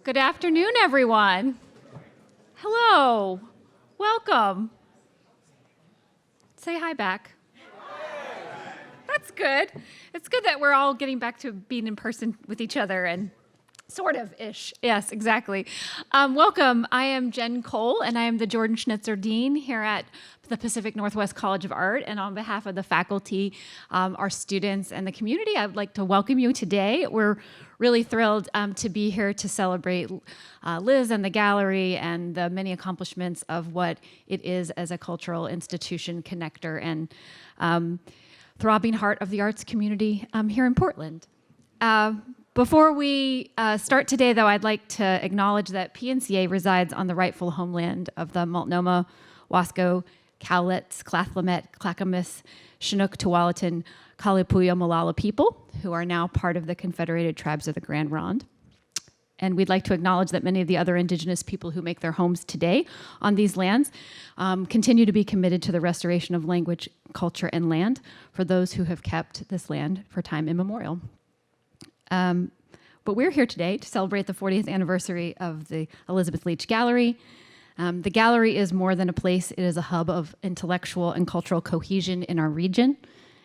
Good afternoon, everyone. Hello. Welcome. Say hi back. That's good. It's good that we're all getting back to being in person with each other and sort of-ish. Yes, exactly. Welcome. I am Jen Cole, and I am the Jordan Schnitzer Dean here at the Pacific Northwest College of Art. And on behalf of the faculty, our students, and the community, I would like to welcome you today. We're really thrilled to be here to celebrate Liz and the gallery and the many accomplishments of what it is as a cultural institution connector and throbbing heart of the arts community here in Portland. Before we start today, though, I'd like to acknowledge that PNCA resides on the rightful homeland of the Multnomah, Wasco, Cowlitz, Clathlemet, Clackamas, Chinook, Tualatin, Kalipuya, Molalla people, who are now part of the Confederated Tribes of the Grand Ronde. And we'd like to acknowledge that many of the other indigenous people who make their homes today on these lands continue to be committed to the restoration of language, culture, and land for those who have kept this land for time immemorial. But we're here today to celebrate the 40th anniversary of the Elizabeth Leach Gallery. The gallery is more than a place. It is a hub of intellectual and cultural cohesion in our region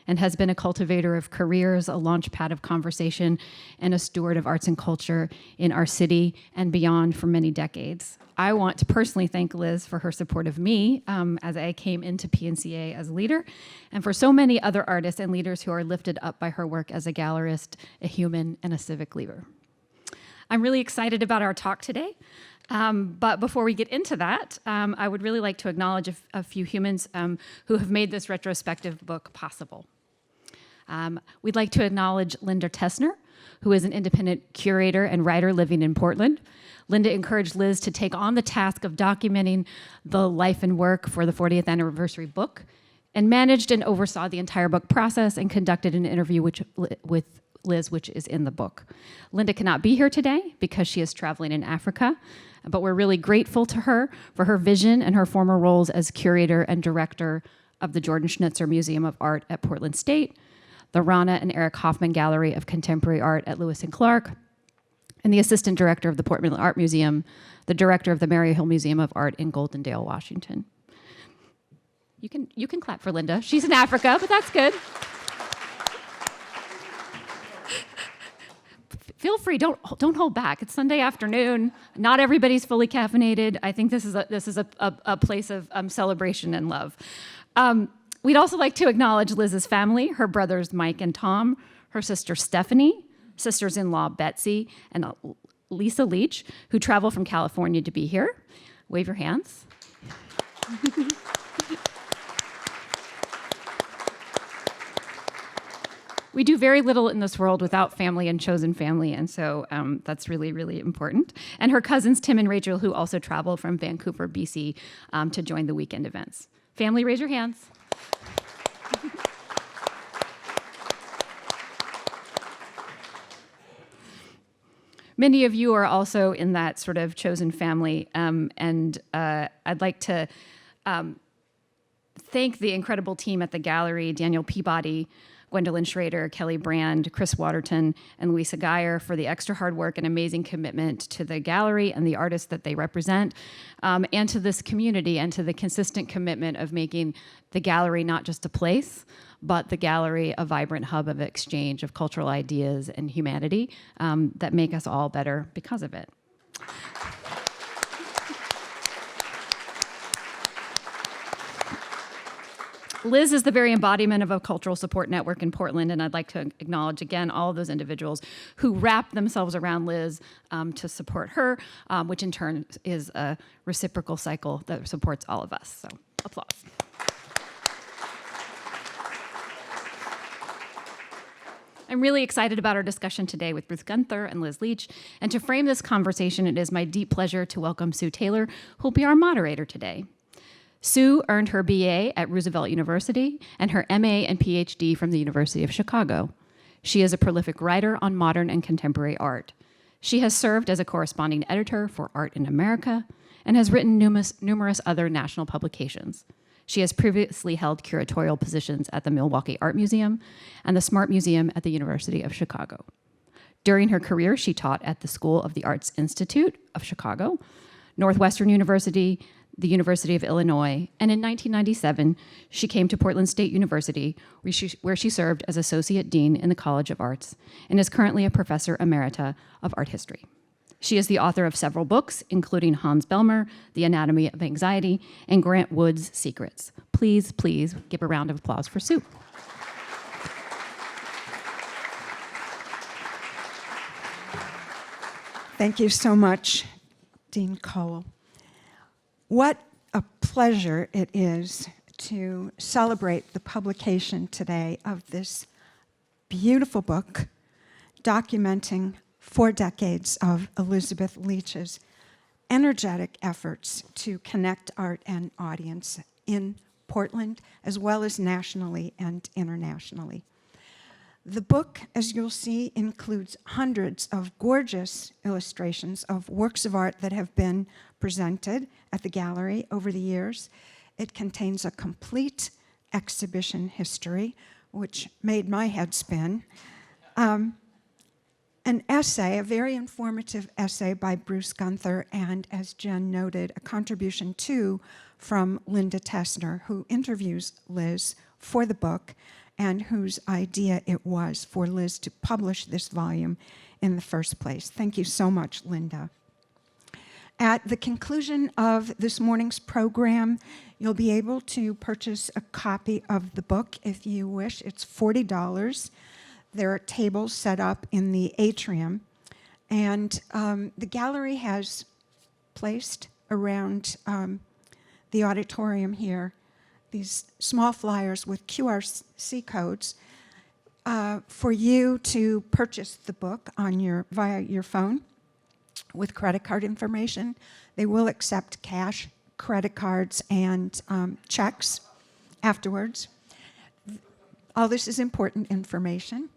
and has been a cultivator of careers, a launch pad of conversation, and a steward of arts and culture in our city and beyond for many decades. I want to personally thank Liz for her support of me as I came into PNCA as a leader, and for so many other artists and leaders who are lifted up by her work as a gallerist, a human, and a civic leader. I'm really excited about our talk today, but before we get into that, I would really like to acknowledge a few humans who have made this retrospective book possible. We'd like to acknowledge Linda Tessner, who is an independent curator and writer living in Portland. Linda encouraged Liz to take on the task of documenting the life and work for the 40th anniversary book, and managed and oversaw the entire book process and conducted an interview with Liz, which is in the book. Linda cannot be here today because she is traveling in Africa, but we're really grateful to her for her vision and her former roles as curator and director of the Jordan Schnitzer Museum of Art at Portland State, the Rana and Eric Hoffman Gallery of Contemporary Art at Lewis and Clark, and the assistant director of the Portland Art Museum, the director of the Maryhill Museum of Art in Goldendale, Washington. You can clap for Linda. She's in Africa, but that's good. Feel free, don't hold back. It's Sunday afternoon. Not everybody's fully caffeinated. I think this is a place of celebration and love. We'd also like to acknowledge Liz's family, her brothers Mike and Tom, her sister Stephanie, sisters-in-law Betsy, and Lisa Leach, who travel from California to be here. Wave your hands. We do very little in this world without family and chosen family, and so that's really, really important. And her cousins, Tim and Rachel, who also travel from Vancouver, BC, to join the weekend events. Family, raise your hands. Many of you are also in that sort of chosen family, and I'd like to thank the incredible team at the gallery, Daniel Peabody, Gwendolyn Schrader, Kelly Brand, Chris Waterton, and Louisa Geyer for the extra hard work and amazing commitment to the gallery and the artists that they represent, and to this community and to the consistent commitment of making the gallery not just a place, but the gallery a vibrant hub of exchange of cultural ideas and humanity that make us all better because of it. Liz is the very embodiment of a cultural support network in Portland, and I'd like to acknowledge again all of those individuals who wrap themselves around Liz to support her, which in turn is a reciprocal cycle that supports all of us. So, applause. I'm really excited about our discussion today with Ruth Guenther and Liz Leach, and to frame this conversation, it is my deep pleasure to welcome Sue Taylor, who will be our moderator today. Sue earned her BA at Roosevelt University and her MA and PhD from the University of Chicago. She is a prolific writer on modern and contemporary art. She has served as a corresponding editor for Art in America and has written numerous other national publications. She has previously held curatorial positions at the Milwaukee Art Museum and the Smart Museum at the University of Chicago. During her career, she taught at the School of the Arts Institute of Chicago, Northwestern University, the University of Illinois, and in 1997, she came to Portland State University, where she served as Associate Dean in the College of Arts and is currently a Professor Emerita of Art History. She is the author of several books, including Hans Belmer, The Anatomy of Anxiety, and Grant Wood's Secrets. Please, please give a round of applause for Sue. Thank you so much, Dean Cole. What a pleasure it is to celebrate the publication today of this beautiful book documenting 4 decades of Elizabeth Leach's energetic efforts to connect art and audience in Portland, as well as nationally and internationally. The book, as you'll see, includes hundreds of gorgeous illustrations of works of art that have been presented at the gallery over the years. It contains a complete exhibition history, which made my head spin. An essay, a very informative essay by Bruce Guenther, and as Jen noted, a contribution too from Linda Tessner, who interviews Liz for the book and whose idea it was for Liz to publish this volume in the first place. Thank you so much, Linda. At the conclusion of this morning's program, you'll be able to purchase a copy of the book if you wish. It's $40. There are tables set up in the atrium, and the gallery has placed around the auditorium here these small flyers with QRC codes for you to purchase the book on via your phone with credit card information. They will accept cash, credit cards, and checks afterwards. All this is important information.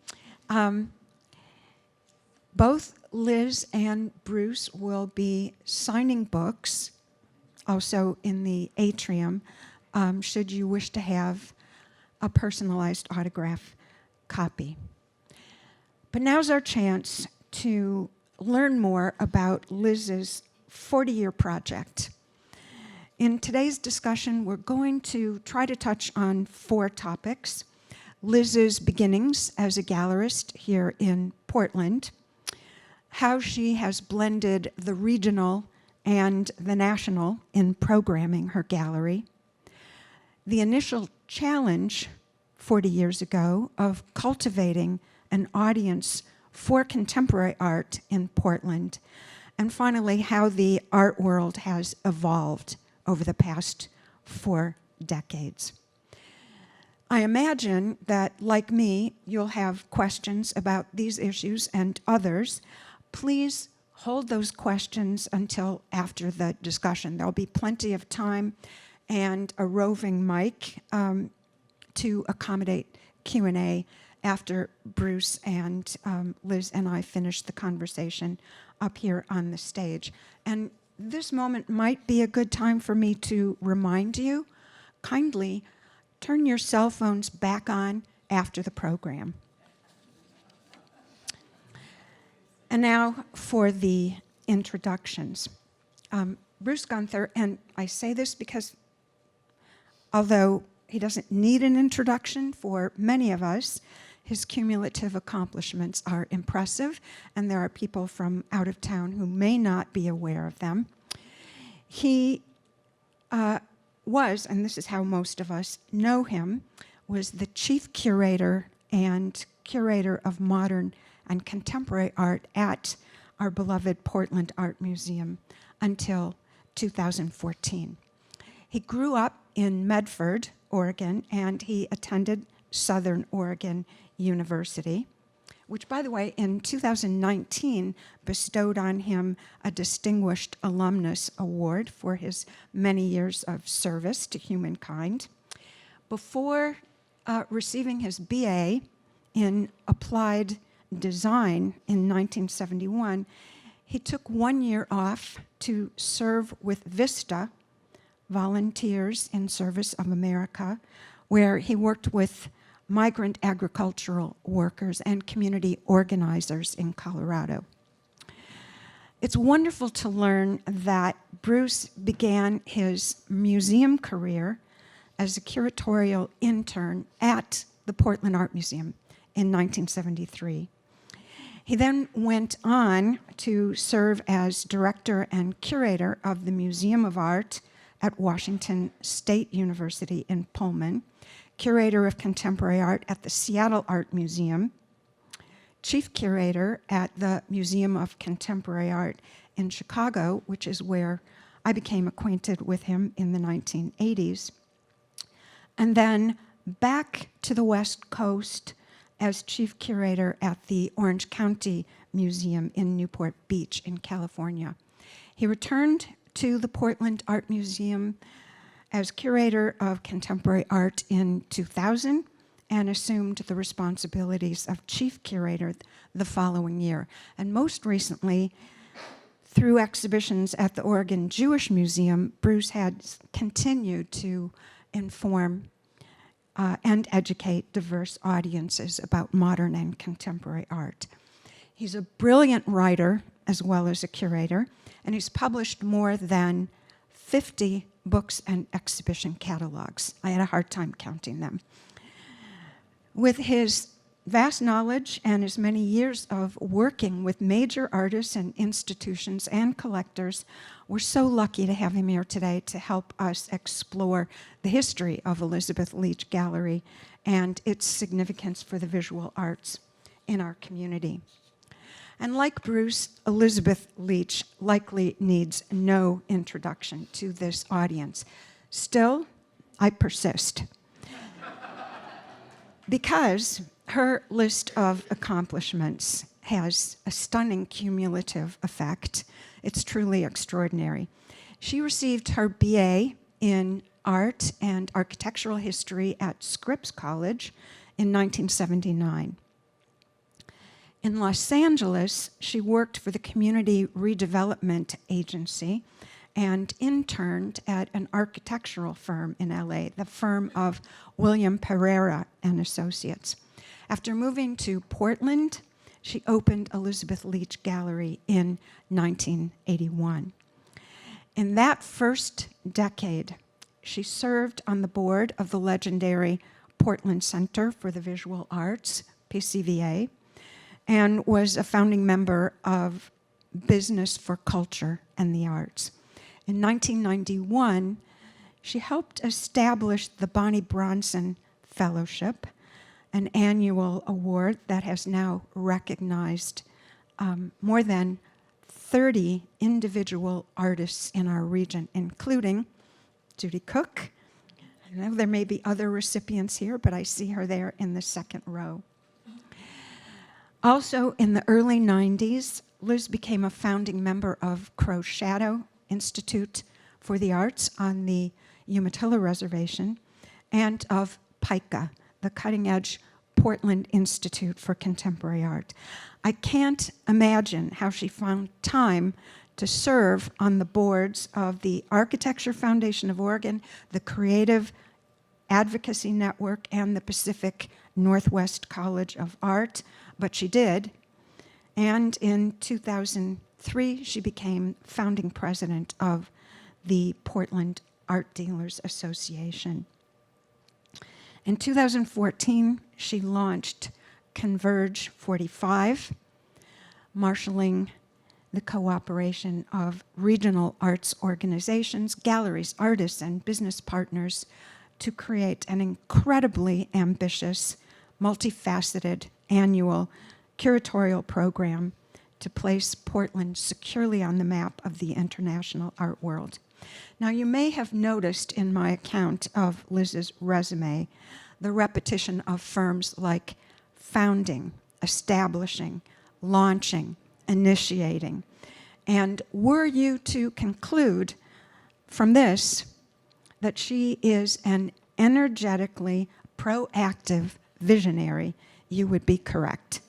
Both Liz and Bruce will be signing books also in the atrium should you wish to have a personalized autograph copy. But now's our chance to learn more about Liz's 40-year project. In today's discussion, we're going to try to touch on 4 topics: Liz's beginnings as a gallerist here in Portland, how she has blended the regional and the national in programming her gallery, the initial challenge 40 years ago of cultivating an audience for contemporary art in Portland, and finally, how the art world has evolved over the past 4 decades. I imagine that, like me, you'll have questions about these issues and others. Please hold those questions until after the discussion. There'll be plenty of time and a roving mic to accommodate Q&A after Bruce and Liz and I finish the conversation up here on the stage. And this moment might be a good time for me to remind you, kindly turn your cell phones back on after the program. And now for the introductions. Bruce Guenther, and I say this because although he doesn't need an introduction for many of us, his cumulative accomplishments are impressive, and there are people from out of town who may not be aware of them. He was, and this is how most of us know him, was the chief curator and curator of modern and contemporary art at our beloved Portland Art Museum until 2014. He grew up in Medford, Oregon, and he attended Southern Oregon University, which, by the way, in 2019 bestowed on him a Distinguished Alumnus Award for his many years of service to humankind. Before receiving his BA in Applied Design in 1971, he took 1 year off to serve with VISTA, Volunteers in Service of America, where he worked with migrant agricultural workers, and community organizers in Colorado. It's wonderful to learn that Bruce began his museum career as a curatorial intern at the Portland Art Museum in 1973. He then went on to serve as director and curator of the Museum of Art at Washington State University in Pullman, curator of contemporary art at the Seattle Art Museum, chief curator at the Museum of Contemporary Art in Chicago, which is where I became acquainted with him in the 1980s, and then back to the West Coast as chief curator at the Orange County Museum in Newport Beach in California. He returned to the Portland Art Museum as curator of contemporary art in 2000 and assumed the responsibilities of chief curator the following year. And most recently, through exhibitions at the Oregon Jewish Museum, Bruce has continued to inform and educate diverse audiences about modern and contemporary art. He's a brilliant writer as well as a curator, and he's published more than 50 books and exhibition catalogs. I had a hard time counting them. With his vast knowledge and his many years of working with major artists and institutions and collectors, we're so lucky to have him here today to help us explore the history of Elizabeth Leach Gallery and its significance for the visual arts in our community. And like Bruce, Elizabeth Leach likely needs no introduction to this audience. Still, I persist. Because her list of accomplishments has a stunning cumulative effect. It's truly extraordinary. She received her BA in art and architectural history at Scripps College in 1979. In Los Angeles, she worked for the Community Redevelopment Agency and interned at an architectural firm in LA, the firm of William Pereira and Associates. After moving to Portland, she opened Elizabeth Leach Gallery in 1981. In that first decade, she served on the board of the legendary Portland Center for the Visual Arts, PCVA, and was a founding member of Business for Culture and the Arts. In 1991, she helped establish the Bonnie Bronson Fellowship, an annual award that has now recognized more than 30 individual artists in our region, including Judy Cook. I know there may be other recipients here, but I see her there in the second row. Also, in the early 90s, Liz became a founding member of Crow Shadow Institute for the Arts on the Umatilla Reservation, and of PICA, the Cutting Edge Portland Institute for Contemporary Art. I can't imagine how she found time to serve on the boards of the Architecture Foundation of Oregon, the Creative Advocacy Network, and the Pacific Northwest College of Art, but she did. And in 2003, she became founding president of the Portland Art Dealers Association. In 2014, she launched Converge 45, marshaling the cooperation of regional arts organizations, galleries, artists, and business partners to create an incredibly ambitious, multifaceted annual curatorial program to place Portland securely on the map of the international art world. Now, you may have noticed in my account of Liz's resume the repetition of firms like founding, establishing, launching, initiating. And were you to conclude from this that she is an energetically proactive visionary, you would be correct.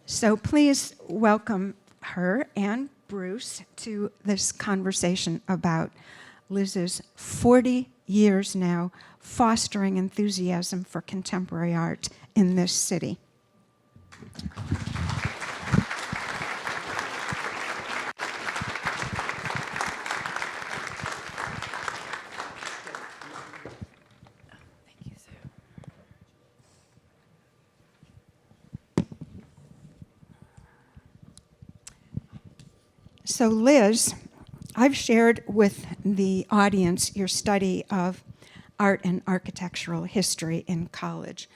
So please welcome her and Bruce to this conversation about Liz's 40 years now fostering enthusiasm for contemporary art in this city. So Liz, I've shared with the audience your study of art and architectural history in college.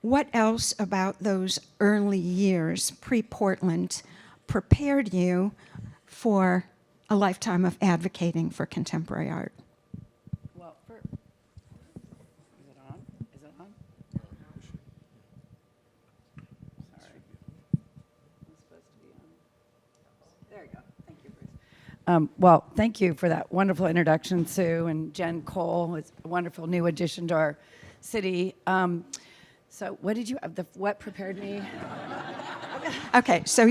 What else about those early years, pre-Portland, prepared you for a lifetime of advocating for contemporary art? Well, is it on? Is it on? Sorry. It's supposed to be on. There you go. Thank you, Bruce. Well, thank you for that wonderful introduction, Sue, and Jen Cole. It's a wonderful new addition to our city. So what did you, what prepared me? Okay, so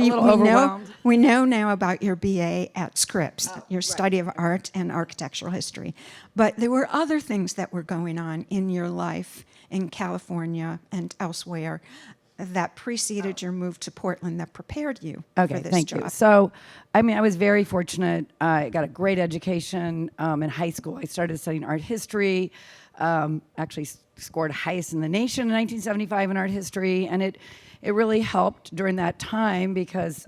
we know now about your BA at Scripps, your study of art and architectural history. But there were other things that were going on in your life in California and elsewhere that preceded your move to Portland that prepared you for this thank job. you. So, I mean, I was very fortunate. I got a great education in high school. I started studying art history, actually scored highest in the nation in 1975 in art history, and it really helped during that time because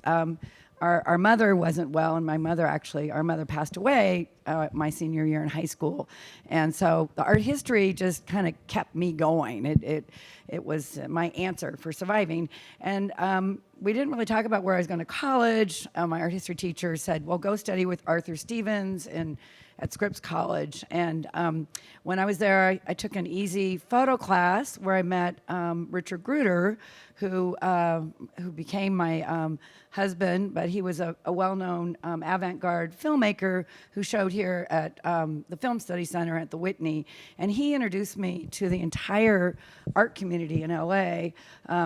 our mother wasn't well, and our mother passed away my senior year in high school, and so the art history just kind of kept me going. It was my answer for surviving, and we didn't really talk about where I was going to college. My art history teacher said, "Well, go study with Arthur Stevens at Scripps College." And when I was there, I took an easy photo class where I met Richard Gruder, who became my husband, but he was a well-known avant-garde filmmaker who showed here at the Film Study Center at the Whitney. And he introduced me to the entire art community in LA.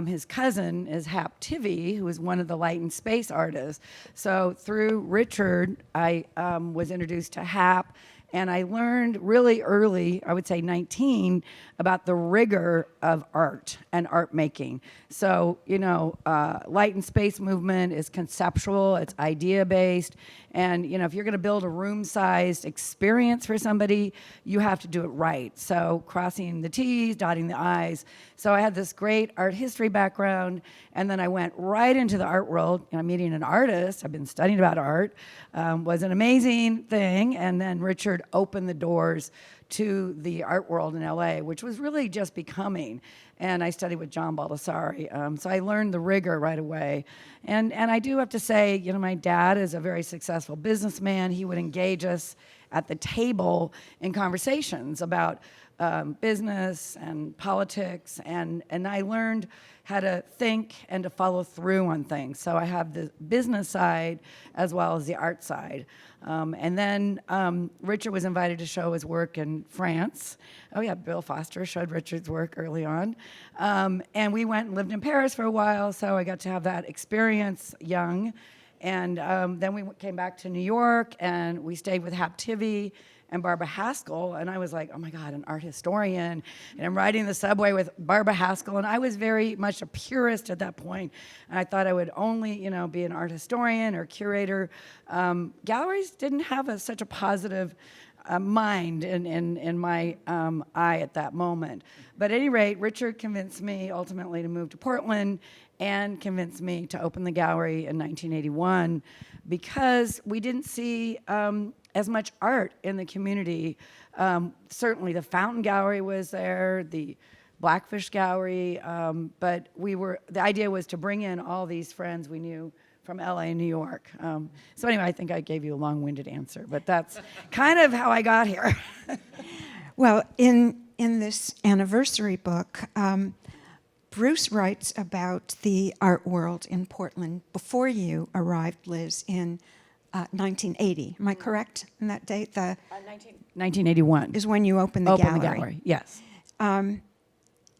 His cousin is Hap Tivy, who is one of the light and space artists. So through Richard, I was introduced to Hap, and I learned really early, I would say 19, about the rigor of art and art making. So, light and space movement is conceptual, it's idea-based, and, if you're gonna build a room-sized experience for somebody, you have to do it right. So crossing the T's, dotting the I's. So I had this great art history background, and then I went right into the art world, meeting an artist. I've been studying about art, was an amazing thing, and then Richard opened the doors to the art world in LA, which was really just becoming. And I studied with John Baldessari, so I learned the rigor right away. And I do have to say, my dad is a very successful businessman. He would engage us at the table in conversations about business and politics, and I learned how to think and to follow through on things. So I have the business side as well as the art side. And then Richard was invited to show his work in France. Oh yeah, Bill Foster showed Richard's work early on. And we went and lived in Paris for a while, so I got to have that experience young. And then we came back to New York, and we stayed with Hap Tivy and Barbara Haskell, and I was like, oh my God, an art historian, and I'm riding the subway with Barbara Haskell, and I was very much a purist at that point, and I thought I would only, be an art historian or curator. Galleries didn't have such a positive mind in my eye at that moment. But at any rate, Richard convinced me ultimately to move to Portland and convinced me to open the gallery in 1981 because we didn't see as much art in the community. Certainly the Fountain Gallery was there, the Blackfish Gallery, but the idea was to bring in all these friends we knew from LA and New York. So anyway, I think I gave you a long-winded answer, but that's kind of how I got here. Well, in this anniversary book, Bruce writes about the art world in Portland before you arrived, Liz, in 1980. Am I correct in that date? 1981 is when you opened the gallery. The gallery, yes.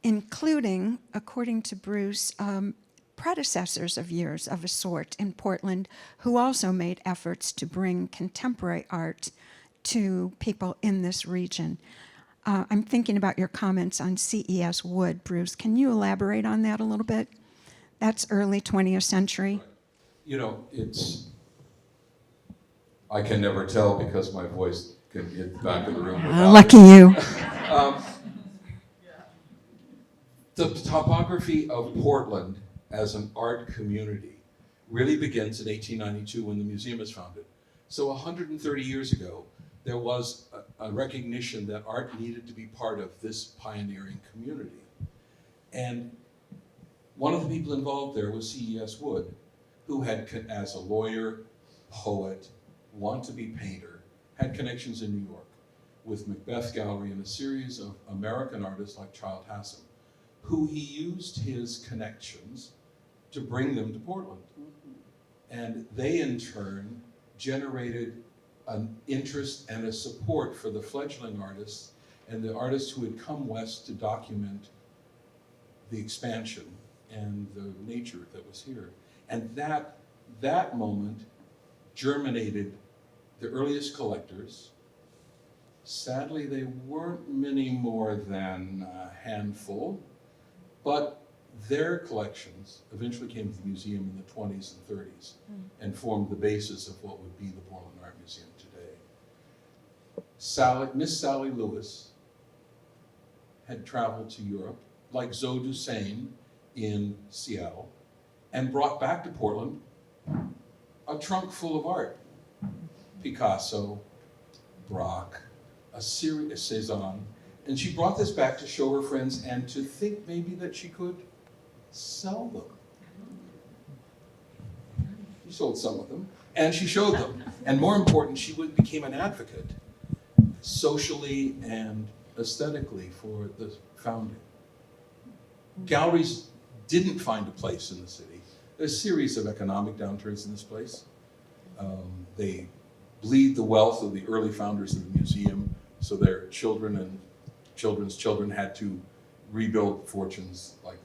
Including, according to Bruce, predecessors of yours of a sort in Portland who also made efforts to bring contemporary art to people in this region. I'm thinking about your comments on CES wood, Bruce. Can you elaborate on that a little bit? That's early 20th century. You know, I can never tell because my voice can hit the back of the room without Lucky you. The topography of Portland as an art community really begins in 1892 when the museum is founded. So 130 years ago, there was a recognition that art needed to be part of this pioneering community. And one of the people involved there was CES Wood, who had, as a lawyer, poet, want-to-be painter, had connections in New York with Macbeth Gallery and a series of American artists like Childe Hassam, who he used his connections to bring them to Portland. And they, in turn, generated an interest and a support for the fledgling artists and the artists who had come west to document the expansion and the nature that was here. And that moment germinated the earliest collectors. Sadly, they weren't many more than a handful, but their collections eventually came to the museum in the 20s and 30s and formed the basis of what would be the Portland Art Museum today. Miss Sally Lewis had traveled to Europe, like Zoe Dussain in Seattle, and brought back to Portland a trunk full of art. Picasso, Braque, Cezanne, and she brought this back to show her friends and to think maybe that she could sell them. She sold some of them, and she showed them. And more important, she became an advocate, socially and aesthetically, for the founding. Galleries didn't find a place in the city. There's a series of economic downturns in this place. They bleed the wealth of the early founders of the museum, so their children and children's children had to rebuild fortunes, like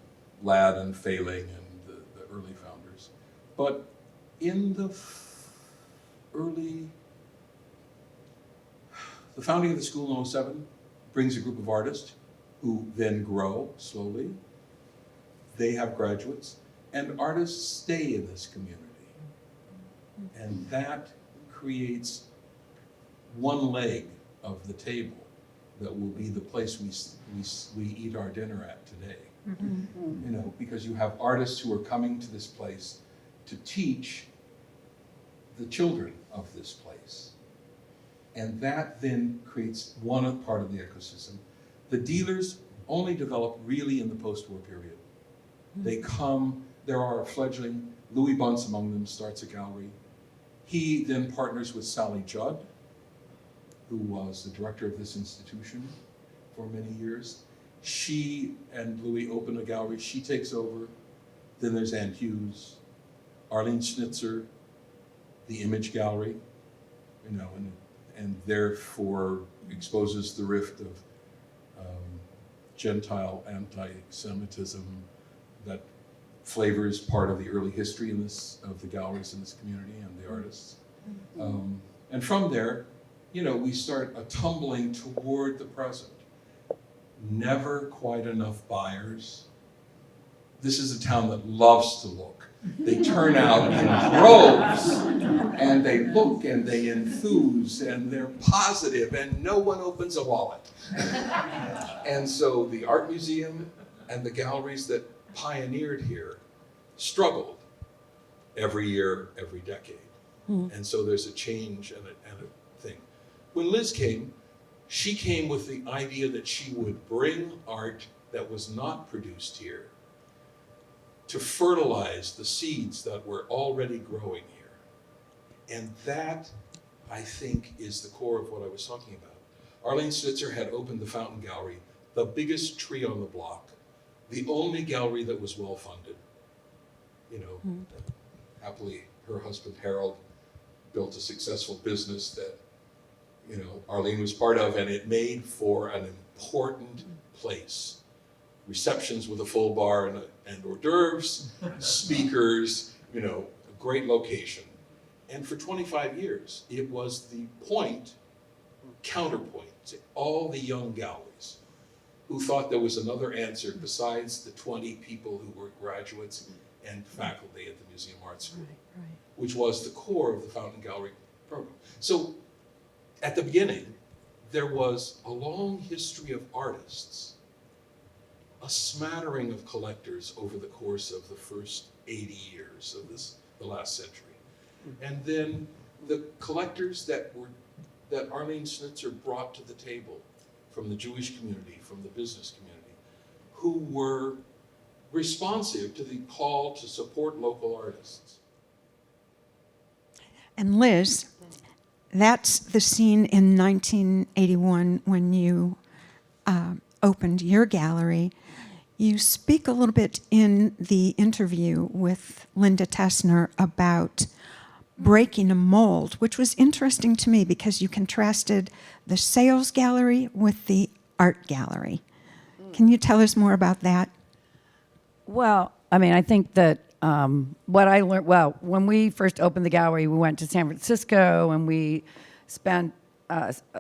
Ladd and Failing and the early founders. But in the founding of the school in 07 brings a group of artists who then grow slowly. They have graduates, and artists stay in this community. And that creates one leg of the table that will be the place we eat our dinner at today. You know, because you have artists who are coming to this place to teach the children of this place. And that then creates one part of the ecosystem. The dealers only develop really in the post-war period. They come, there are fledgling, Louis Bunce among them starts a gallery. He then partners with Sally Judd, who was the director of this institution for many years. She and Louis open a gallery, she takes over. Then there's Ann Hughes, Arlene Schnitzer, the Image Gallery, you know, and therefore exposes the rift of Gentile anti-Semitism that flavors part of the early history of the galleries in this community and the artists. And from there, you know, we start a tumbling toward the present. Never quite enough buyers. This is a town that loves to look. They turn out in droves, and they look and they enthuse, and they're positive, and no one opens a wallet. And so the art museum and the galleries that pioneered here struggled every year, every decade. And so there's a change and a thing. When Liz came, she came with the idea that she would bring art that was not produced here to fertilize the seeds that were already growing here. And that, I think, is the core of what I was talking about. Arlene Schnitzer had opened the Fountain Gallery, the biggest tree on the block, the only gallery that was well-funded. You know, happily, her husband Harold built a successful business that, you know, Arlene was part of, and it made for an important place receptions with a full bar and hors d'oeuvres, speakers, you know, a great location. And for 25 years, it was the counterpoint to all the young galleries who thought there was another answer besides the 20 people who were graduates and faculty at the Museum Art School, which was the core of the Fountain Gallery program. So at the beginning, there was a long history of artists, a smattering of collectors over the course of the first 80 years of the last century. And then the collectors that Arlene Schnitzer brought to the table from the Jewish community, from the business community, who were responsive to the call to support local artists. And Liz, that's the scene in 1981 when you opened your gallery. You speak a little bit in the interview with Linda Tessner about breaking a mold, which was interesting to me because you contrasted the sales gallery with the art gallery. Can you tell us more about that? Well, I mean, I think that what I learned, well, when we first opened the gallery, we went to San Francisco and we spent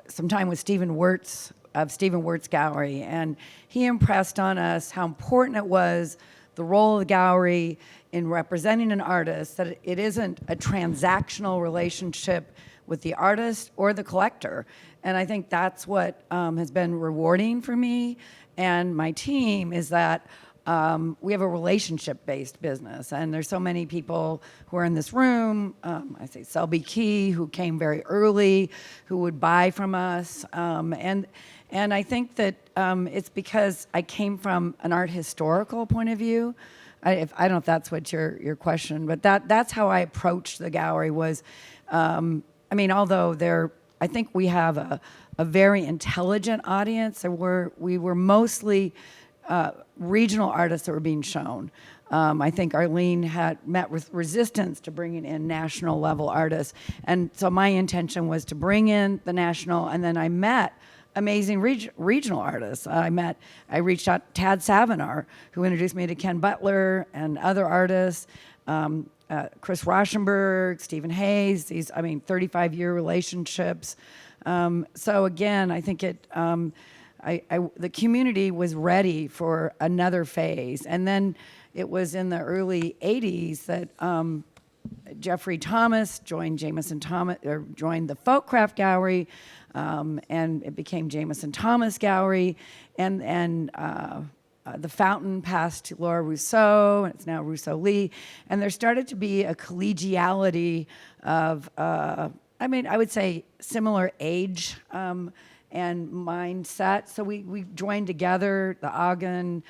some time with Stephen Wirtz of Stephen Wirtz Gallery, and he impressed on us how important it was, the role of the gallery in representing an artist, that it isn't a transactional relationship with the artist or the collector. And I think that's what has been rewarding for me and my team, is that we have a relationship-based business, and there's so many people who are in this room. I say Selby Key, who came very early, who would buy from us, and I think that it's because I came from an art historical point of view. I don't know if that's what your question, but that's how I approached the gallery. Was, I mean, although I think we have a very intelligent audience, and we were mostly regional artists that were being shown. I think Arlene had met with resistance to bringing in national level artists. And so my intention was to bring in the national, and then I met amazing regional artists. I reached out to Tad Savinar, who introduced me to Ken Butler and other artists, Chris Rauschenberg, Stephen Hayes, 35-year relationships. So again, I think the community was ready for another phase. And then it was in the early 80s that Jeffrey Thomas joined joined the Folkcraft Gallery, and it became Jameson Thomas Gallery, and the Fountain passed to Laura Rousseau, and it's now Rousseau Lee, and there started to be a collegiality of, I would say similar age and mindset. So we joined together, the Ogden,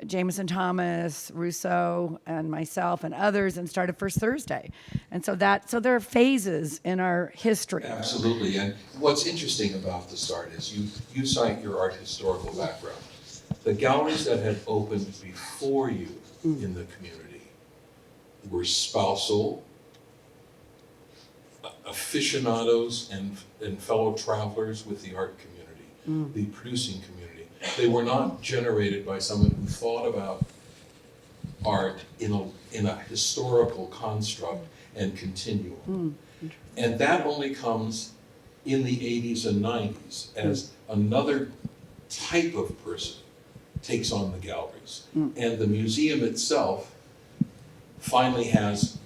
Jameson Thomas, Rousseau, and myself and others, and started First Thursday. And so there are phases in our history. Absolutely, and what's interesting about the start is you cite your art historical background. The galleries that had opened before you in the community were spousal, aficionados, and fellow travelers with the art community, the producing community. They were not generated by someone who thought about art in a historical construct and continuum. And that only comes in the 80s and 90s as another type of person takes on the galleries. And the museum itself finally has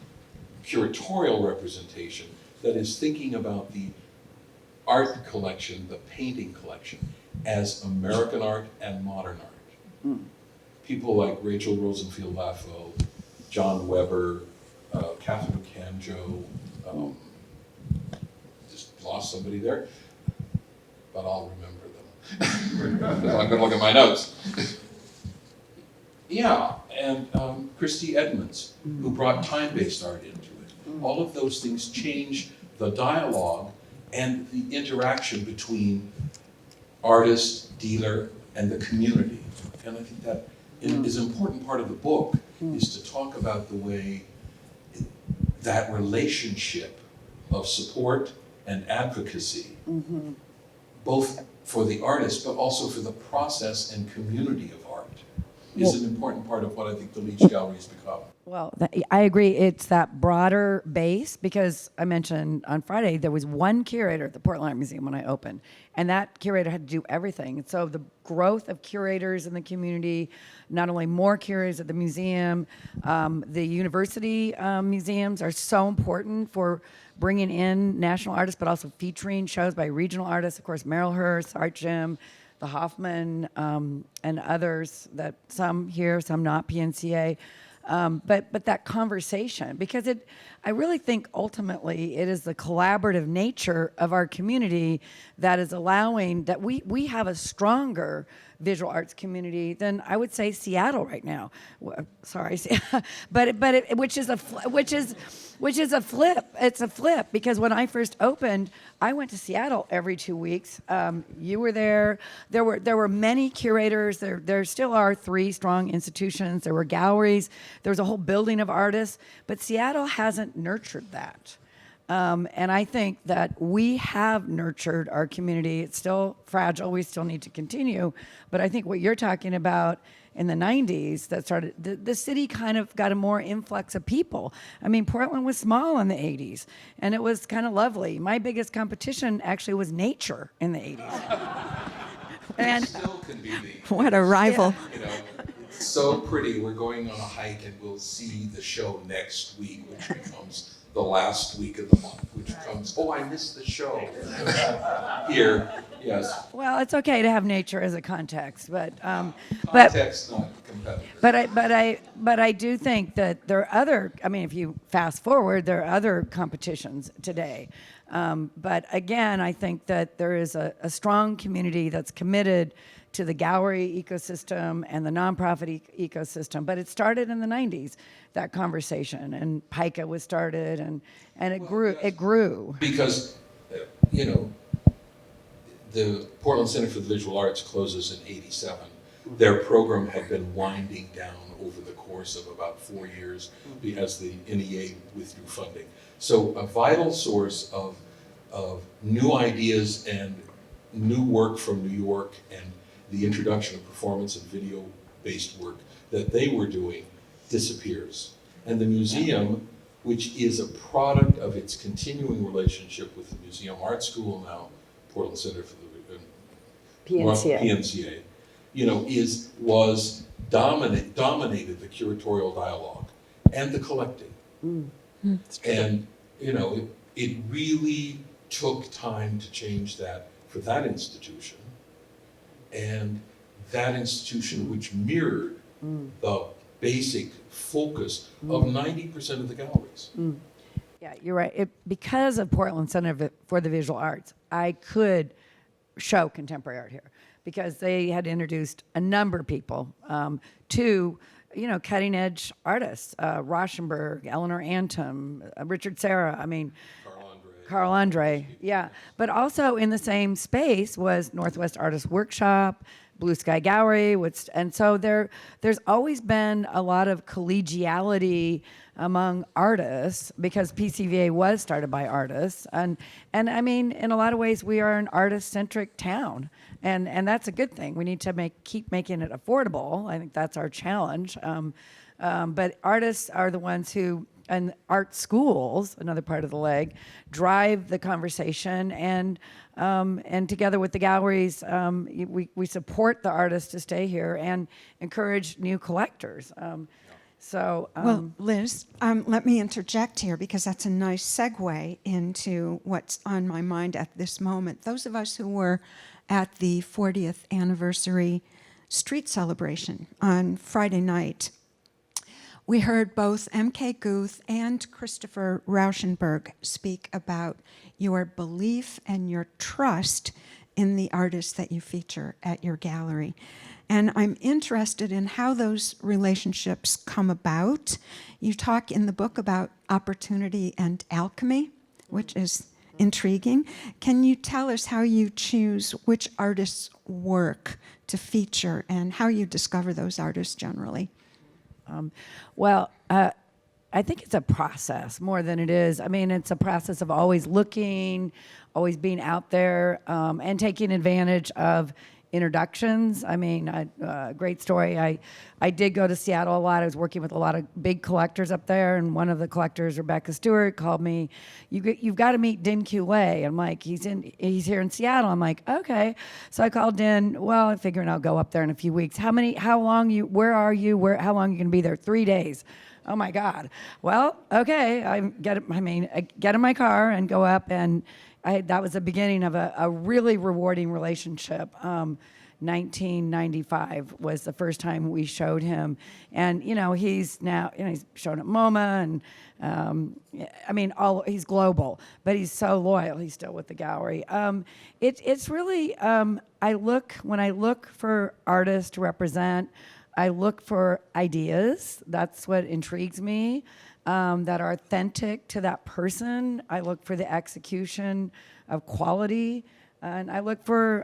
curatorial representation that is thinking about the art collection, the painting collection, as American art and modern art. People like Rachel Rosenfield Laffo, John Weber, Catherine Canjo, just lost somebody there, but I'll remember them. I'm gonna look at my notes. Yeah, and Christy Edmonds, who brought time-based art into it. All of those things change the dialogue and the interaction between artist, dealer, and the community. And I think that is an important part of the book, is to talk about the way that relationship of support and advocacy, both for the artist, but also for the process and community of art, is an important part of what I think the Leach Gallery has become. Well, I agree. It's that broader base because I mentioned on Friday there was one curator at the Portland Art Museum when I opened, and that curator had to do everything. And so the growth of curators in the community, not only more curators at the museum, the university museums are so important for bringing in national artists, but also featuring shows by regional artists. Of course, Merrill Hearst, Art Gym, the Hoffman, and others, that some here, some not, PNCA. But that conversation, because I really think ultimately it is the collaborative nature of our community that is allowing that we have a stronger visual arts community than I would say Seattle right now. Sorry, which is a flip. It's a flip because when I first opened, I went to Seattle every 2 weeks. You were there. There were many curators. There still are 3 strong institutions. There were galleries. There was a whole building of artists. But Seattle hasn't nurtured that. And I think that we have nurtured our community. It's still fragile. We still need to continue. But I think what you're talking about in the 90s that started, the city kind of got a more influx of people. I mean, Portland was small in the 80s, and it was kind of lovely. My biggest competition actually was nature in the 80s. It still can be me. What a rival. You know, it's so pretty. We're going on a hike and we'll see the show next week, which becomes the last week of the month, which comes, oh, I missed the show. Here, yes. Well, it's okay to have nature as a context, but Context, not competitor. but I do think that there are other. I mean, if you fast forward, there are other competitions today. But again, I think that there is a strong community that's committed to the gallery ecosystem and the nonprofit ecosystem. But it started in the 90s, that conversation, and PICA was started, and it grew. Yes. It grew. Because, you know, the Portland Center for the Visual Arts closes in '87. Their program had been winding down over the course of about 4 years because the NEA withdrew funding. So a vital source of new ideas and new work from New York and the introduction of performance and video-based work that they were doing disappears. And the museum, which is a product of its continuing relationship with the Museum Art School now, Portland Center for the PNCA, you know, dominated the curatorial dialogue and the collecting. And, you know, it really took time to change that for that institution. And that institution, which mirrored the basic focus of 90% of the galleries. Yeah, you're right. Because of Portland Center for the Visual Arts, I could show contemporary art here because they had introduced a number of people to, you know, cutting edge artists, Rauschenberg, Eleanor Antum, Richard Serra. I mean, Carl Andre, yeah. But also in the same space was Northwest Artist Workshop, Blue Sky Gallery, and so there's always been a lot of collegiality among artists because PCVA was started by artists, and I mean, in a lot of ways, we are an artist-centric town, and that's a good thing. We need to keep making it affordable. I think that's our challenge. But artists are the ones who, and art schools, another part of the leg, drive the conversation, and together with the galleries, we support the artists to stay here and encourage new collectors. Well, Liz, let me interject here because that's a nice segue into what's on my mind at this moment. Those of us who were at the 40th anniversary street celebration on Friday night, we heard both M.K. Guth and Christopher Rauschenberg speak about your belief and your trust in the artists that you feature at your gallery. And I'm interested in how those relationships come about. You talk in the book about opportunity and alchemy, which is intriguing. Can you tell us how you choose which artists' work to feature and how you discover those artists generally? I think it's a process more than it is. I mean, it's a process of always looking, always being out there, and taking advantage of introductions. I mean, great story. I did go to Seattle a lot. I was working with a lot of big collectors up there, and one of the collectors, Rebecca Stewart, called me. You've got to meet Din Q-Lay. I'm like, he's here in Seattle. I'm like, okay. So I called Din. Well, I'm figuring I'll go up there in a few weeks. How long where are you? How long are you going to be there? 3 days. Oh my God. Well, okay. I get in my car and go up, and that was the beginning of a really rewarding relationship. 1995 was the first time we showed him, and he's now he's shown at MoMA, and he's global, but he's so loyal. He's still with the gallery. It's really when I look for artists to represent, I look for ideas. That's what intrigues me, that are authentic to that person. I look for the execution of quality, and I look for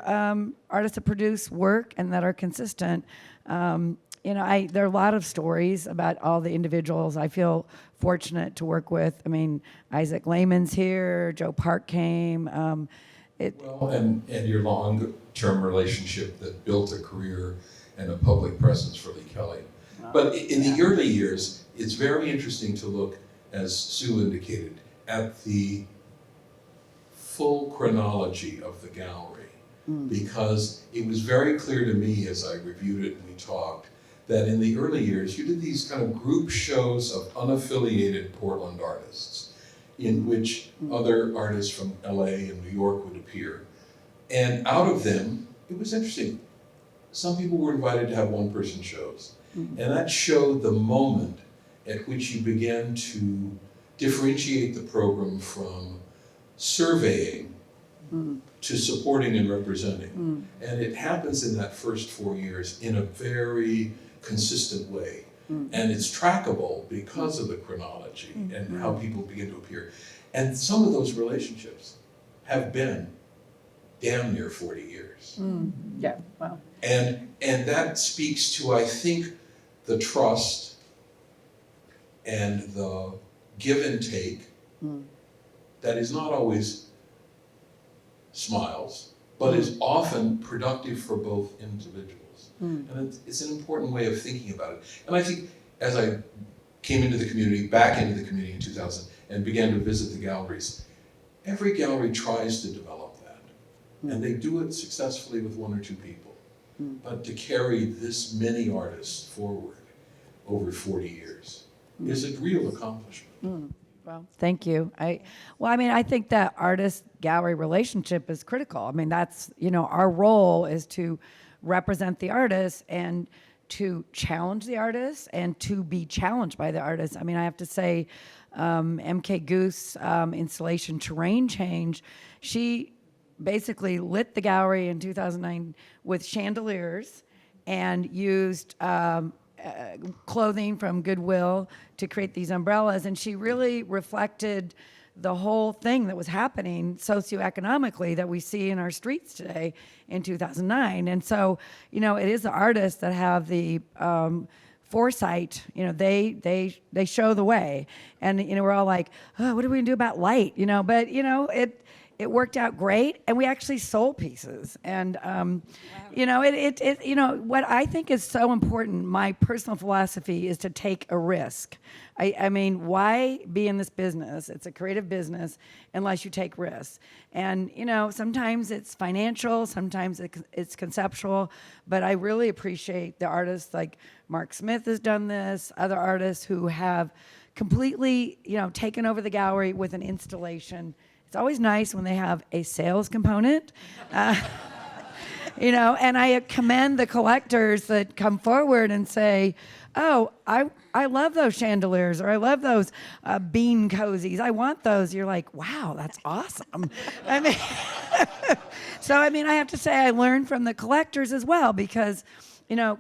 artists that produce work and that are consistent. There are a lot of stories about all the individuals I feel fortunate to work with. I mean, Isaac Lehman's here, Joe Park came. And your long-term relationship that built a career and a public presence for Lee Kelly. But in the early years, it's very interesting to look, as Sue indicated, at the full chronology of the gallery, because it was very clear to me as I reviewed it and we talked, that in the early years, you did these kind of group shows of unaffiliated Portland artists, in which other artists from LA and New York would appear. And out of them, it was interesting. Some people were invited to have one-person shows. And that showed the moment at which you began to differentiate the program from surveying to supporting and representing. And it happens in that first 4 years in a very consistent way. And it's trackable because of the chronology and how people begin to appear. And some of those relationships have been damn near 40 years. Yeah, wow. And that speaks to, I think, the trust and the give and take that is not always smiles, but is often productive for both individuals. And it's an important way of thinking about it. And I think as I came into the community, back into the community in 2000, and began to visit the galleries, every gallery tries to develop that. And they do it successfully with one or two people. But to carry this many artists forward over 40 years is a real accomplishment. Well, thank you. I think that artist-gallery relationship is critical. I mean, that's, our role is to represent the artist and to challenge the artist and to be challenged by the artist. I mean, I have to say, MK Goose installation Terrain Change, she basically lit the gallery in 2009 with chandeliers and used clothing from Goodwill to create these umbrellas. And she really reflected the whole thing that was happening socioeconomically that we see in our streets today in 2009. And so, it is the artists that have the foresight. They show the way. And, we're all like, oh, what are we gonna do about light? But, it worked out great, and we actually sold pieces. And what I think is so important, my personal philosophy is to take a risk. I mean, why be in this business? It's a creative business unless you take risks. And sometimes it's financial, sometimes it's conceptual, but I really appreciate the artists like Mark Smith has done this, other artists who have completely, taken over the gallery with an installation. It's always nice when they have a sales component, and I commend the collectors that come forward and say, oh, I love those chandeliers, or I love those bean cozies. I want those. You're like, wow, that's awesome. I mean, I have to say I learned from the collectors as well, because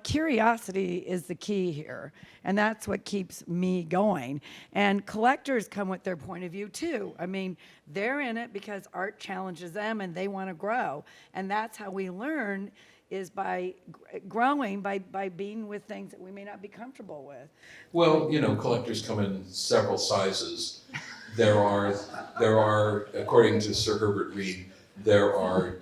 curiosity is the key here, and that's what keeps me going. And collectors come with their point of view too. I mean, they're in it because art challenges them and they want to grow. And that's how we learn, is by growing, by being with things that we may not be comfortable with. Well, collectors come in several sizes. There are, according to Sir Herbert Reed, there are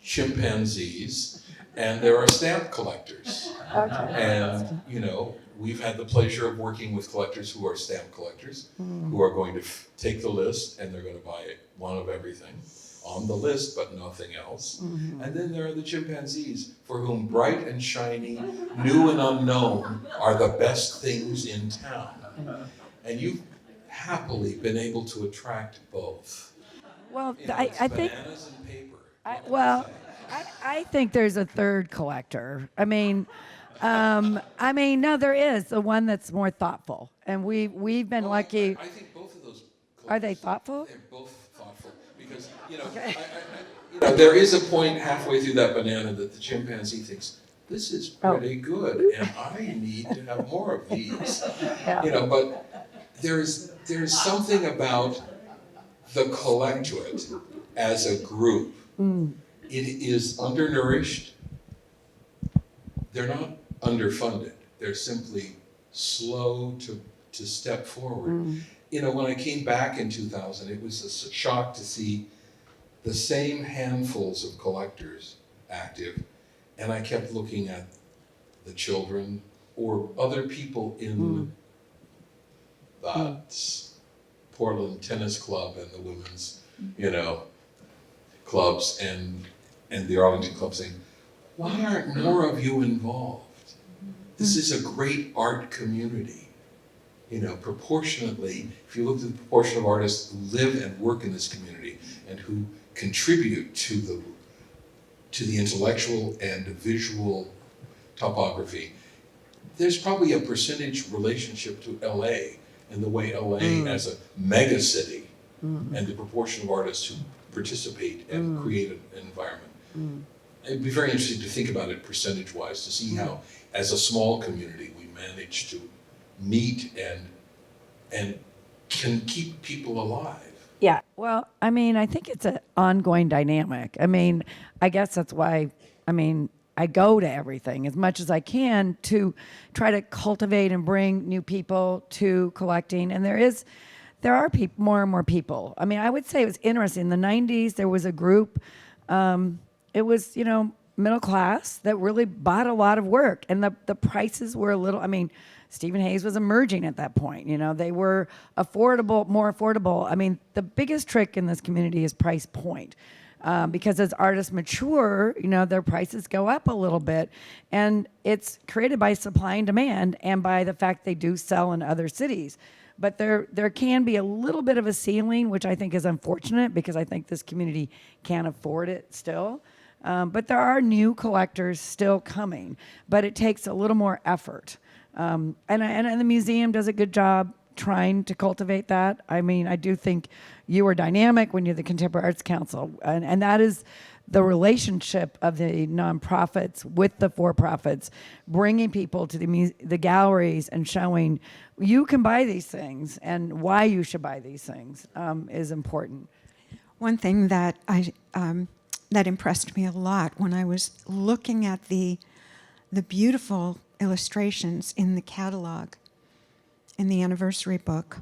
chimpanzees, and there are stamp collectors. And, you know, we've had the pleasure of working with collectors who are stamp collectors, who are going to take the list and they're going to buy one of everything on the list, but nothing else. And then there are the chimpanzees, for whom bright and shiny, new and unknown are the best things in town. And you've happily been able to attract both. Well, You know, I it's think, bananas and paper. I think there's a third collector. I mean, no, there is the one that's more thoughtful, and we've been lucky. I think both of those. Are they thoughtful? They're both thoughtful because you know there is a point halfway through that banana that the chimpanzee thinks this is pretty good, and I need to have more of these. Yeah. You know, but there's something about the collectorate as a group. It is undernourished. They're not underfunded. They're simply slow to step forward. You know, when I came back in 2000, it was a shock to see the same handfuls of collectors active, and I kept looking at the children or other people in the Portland Tennis Club and the women's, you know, clubs and the Arlington Club saying, why aren't more of you involved? This is a great art community. You know, proportionately, if you look at the proportion of artists who live and work in this community and who contribute to the intellectual and visual topography, there's probably a percentage relationship to LA and the way LA as a mega city and the proportion of artists who participate and create an environment. It'd be very interesting to think about it percentage-wise, to see how, as a small community, we manage to meet and can keep people alive. Yeah. Well, I mean, I think it's an ongoing dynamic. I mean, I guess that's why, I go to everything as much as I can to try to cultivate and bring new people to collecting. And there are more and more people. I mean, I would say it was interesting. In the 90s, there was a group, it was, middle class that really bought a lot of work. And the prices were a little, Stephen Hayes was emerging at that point. They were more affordable. The biggest trick in this community is price point. Because as artists mature, their prices go up a little bit. And it's created by supply and demand and by the fact they do sell in other cities. But there can be a little bit of a ceiling, which I think is unfortunate because I think this community can't afford it still. But there are new collectors still coming, but it takes a little more effort. And the museum does a good job trying to cultivate that. I do think you are dynamic when you're the Contemporary Arts Council, and that is the relationship of the nonprofits with the for-profits, bringing people to the galleries and showing you can buy these things and why you should buy these things is important. One thing that that impressed me a lot when I was looking at the beautiful illustrations in the catalog, in the anniversary book,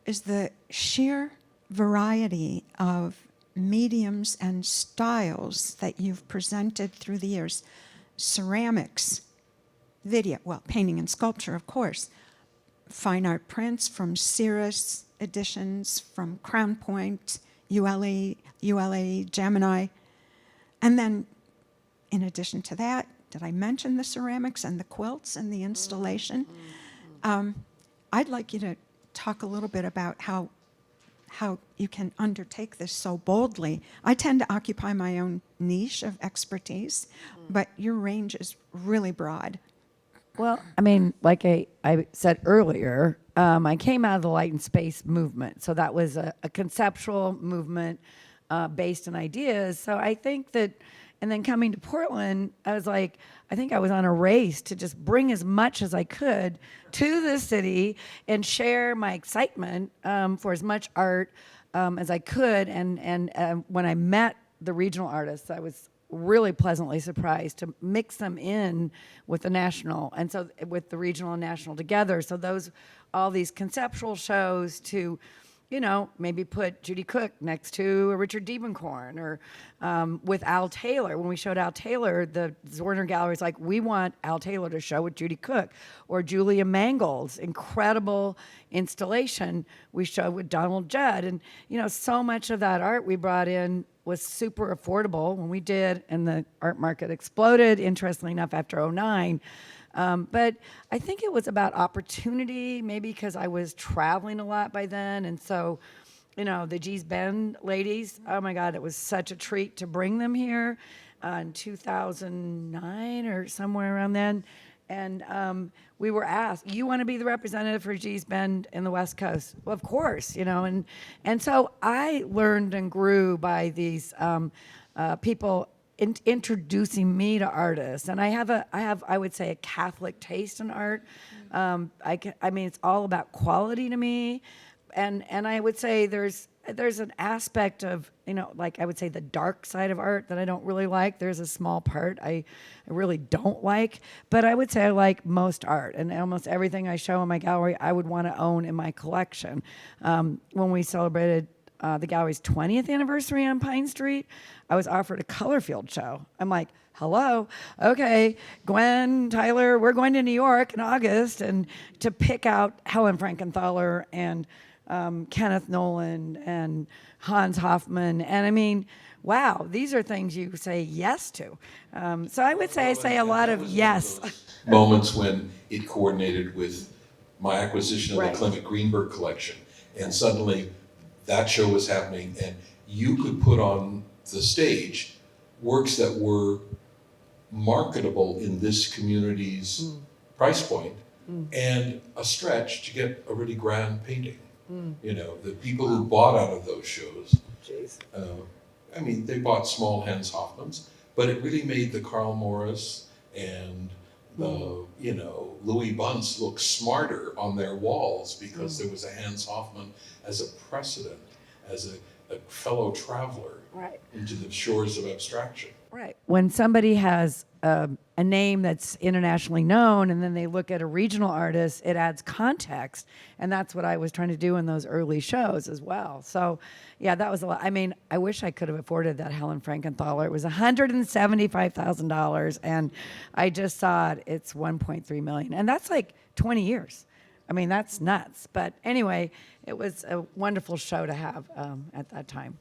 is the sheer variety of mediums and styles that you've presented through the years. Ceramics, video, well, painting and sculpture, of course, fine art prints from Cirrus editions, from Crown Point, ULA, Gemini. And then, in addition to that, did I mention the ceramics and the quilts and the installation? I'd like you to talk a little bit about how you can undertake this so boldly. I tend to occupy my own niche of expertise, but your range is really broad. Well, like I said earlier, I came out of the light and space movement. So that was a conceptual movement based on ideas. So I think that, and then coming to Portland, I was like, I think I was on a race to just bring as much as I could to the city and share my excitement for as much art as I could. And when I met the regional artists, I was really pleasantly surprised to mix them in with the national, and so with the regional and national together. So all these conceptual shows to maybe put Judy Cook next to a Richard Diebenkorn, or with Al Taylor. When we showed Al Taylor, the Zorner Gallery's like, we want Al Taylor to show with Judy Cook. Or Julia Mangold's incredible installation we showed with Donald Judd. And, so much of that art we brought in was super affordable when we did, and the art market exploded, interestingly enough, after '09. But I think it was about opportunity, maybe because I was traveling a lot by then. And so, the Gee's Bend ladies, oh my God, it was such a treat to bring them here in 2009 or somewhere around then. And we were asked, you want to be the representative for Gee's Bend in the West Coast? Well, of course, and so I learned and grew by these people introducing me to artists. And I would say, a Catholic taste in art. I mean, it's all about quality to me. And I would say there's an aspect of, like I would say the dark side of art that I don't really like. There's a small part I really don't like. But I would say I like most art. And almost everything I show in my gallery, I would want to own in my collection. When we celebrated the gallery's 20th anniversary on Pine Street, I was offered a color field show. I'm like, hello, okay, Gwen, Tyler, we're going to New York in August and to pick out Helen Frankenthaler and Kenneth Nolan and Hans Hofmann. And I mean, wow, these are things you say yes to. So I would say I say a lot of yes. Moments when it coordinated with my acquisition of Right. the Clement Greenberg collection. And suddenly that show was happening, and you could put on the stage works that were marketable in this community's price point, and a stretch to get a really grand painting. The people who bought out of those shows, I mean, they bought small Hans Hofmanns, but it really made the Karl Morris and the, Louis Bunce look smarter on their walls because there was a Hans Hofmann as a precedent, as a fellow traveler Right. into the shores of abstraction. Right. When somebody has a name that's internationally known and then they look at a regional artist, it adds context. And that's what I was trying to do in those early shows as well. So, yeah, that was a lot. I mean, I wish I could have afforded that Helen Frankenthaler. It was $175,000. And I just saw it. It's $1.3 million. And that's like 20 years. I mean, that's nuts. But anyway, it was a wonderful show to have at that time.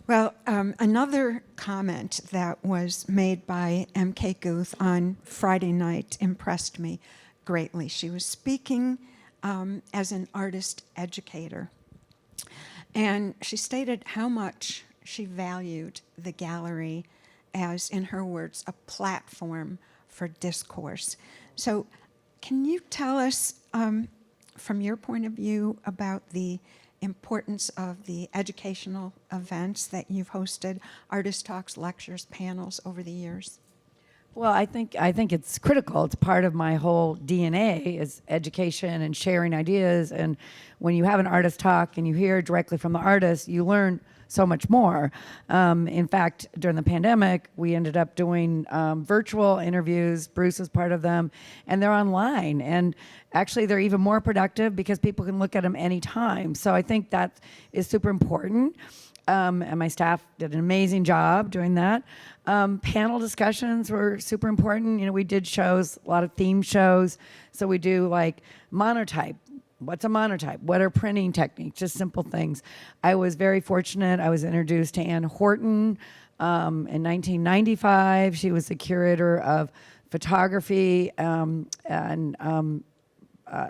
Well, another comment that was made by M.K. Guth on Friday night impressed me greatly. She was speaking as an artist educator, and she stated how much she valued the gallery as, in her words, a platform for discourse. So can you tell us, from your point of view, about the importance of the educational events that you've hosted, artist talks, lectures, panels over the years? Well, I think it's critical. It's part of my whole DNA is education and sharing ideas. And when you have an artist talk and you hear directly from the artist, you learn so much more. In fact, during the pandemic, we ended up doing virtual interviews. Bruce was part of them, and they're online. And actually, they're even more productive because people can look at them anytime. So I think that is super important. And my staff did an amazing job doing that. Panel discussions were super important. We did shows, a lot of theme shows. So we do like monotype. What's a monotype? What are printing techniques? Just simple things. I was very fortunate. I was introduced to Ann Horton in 1995. She was the curator of photography and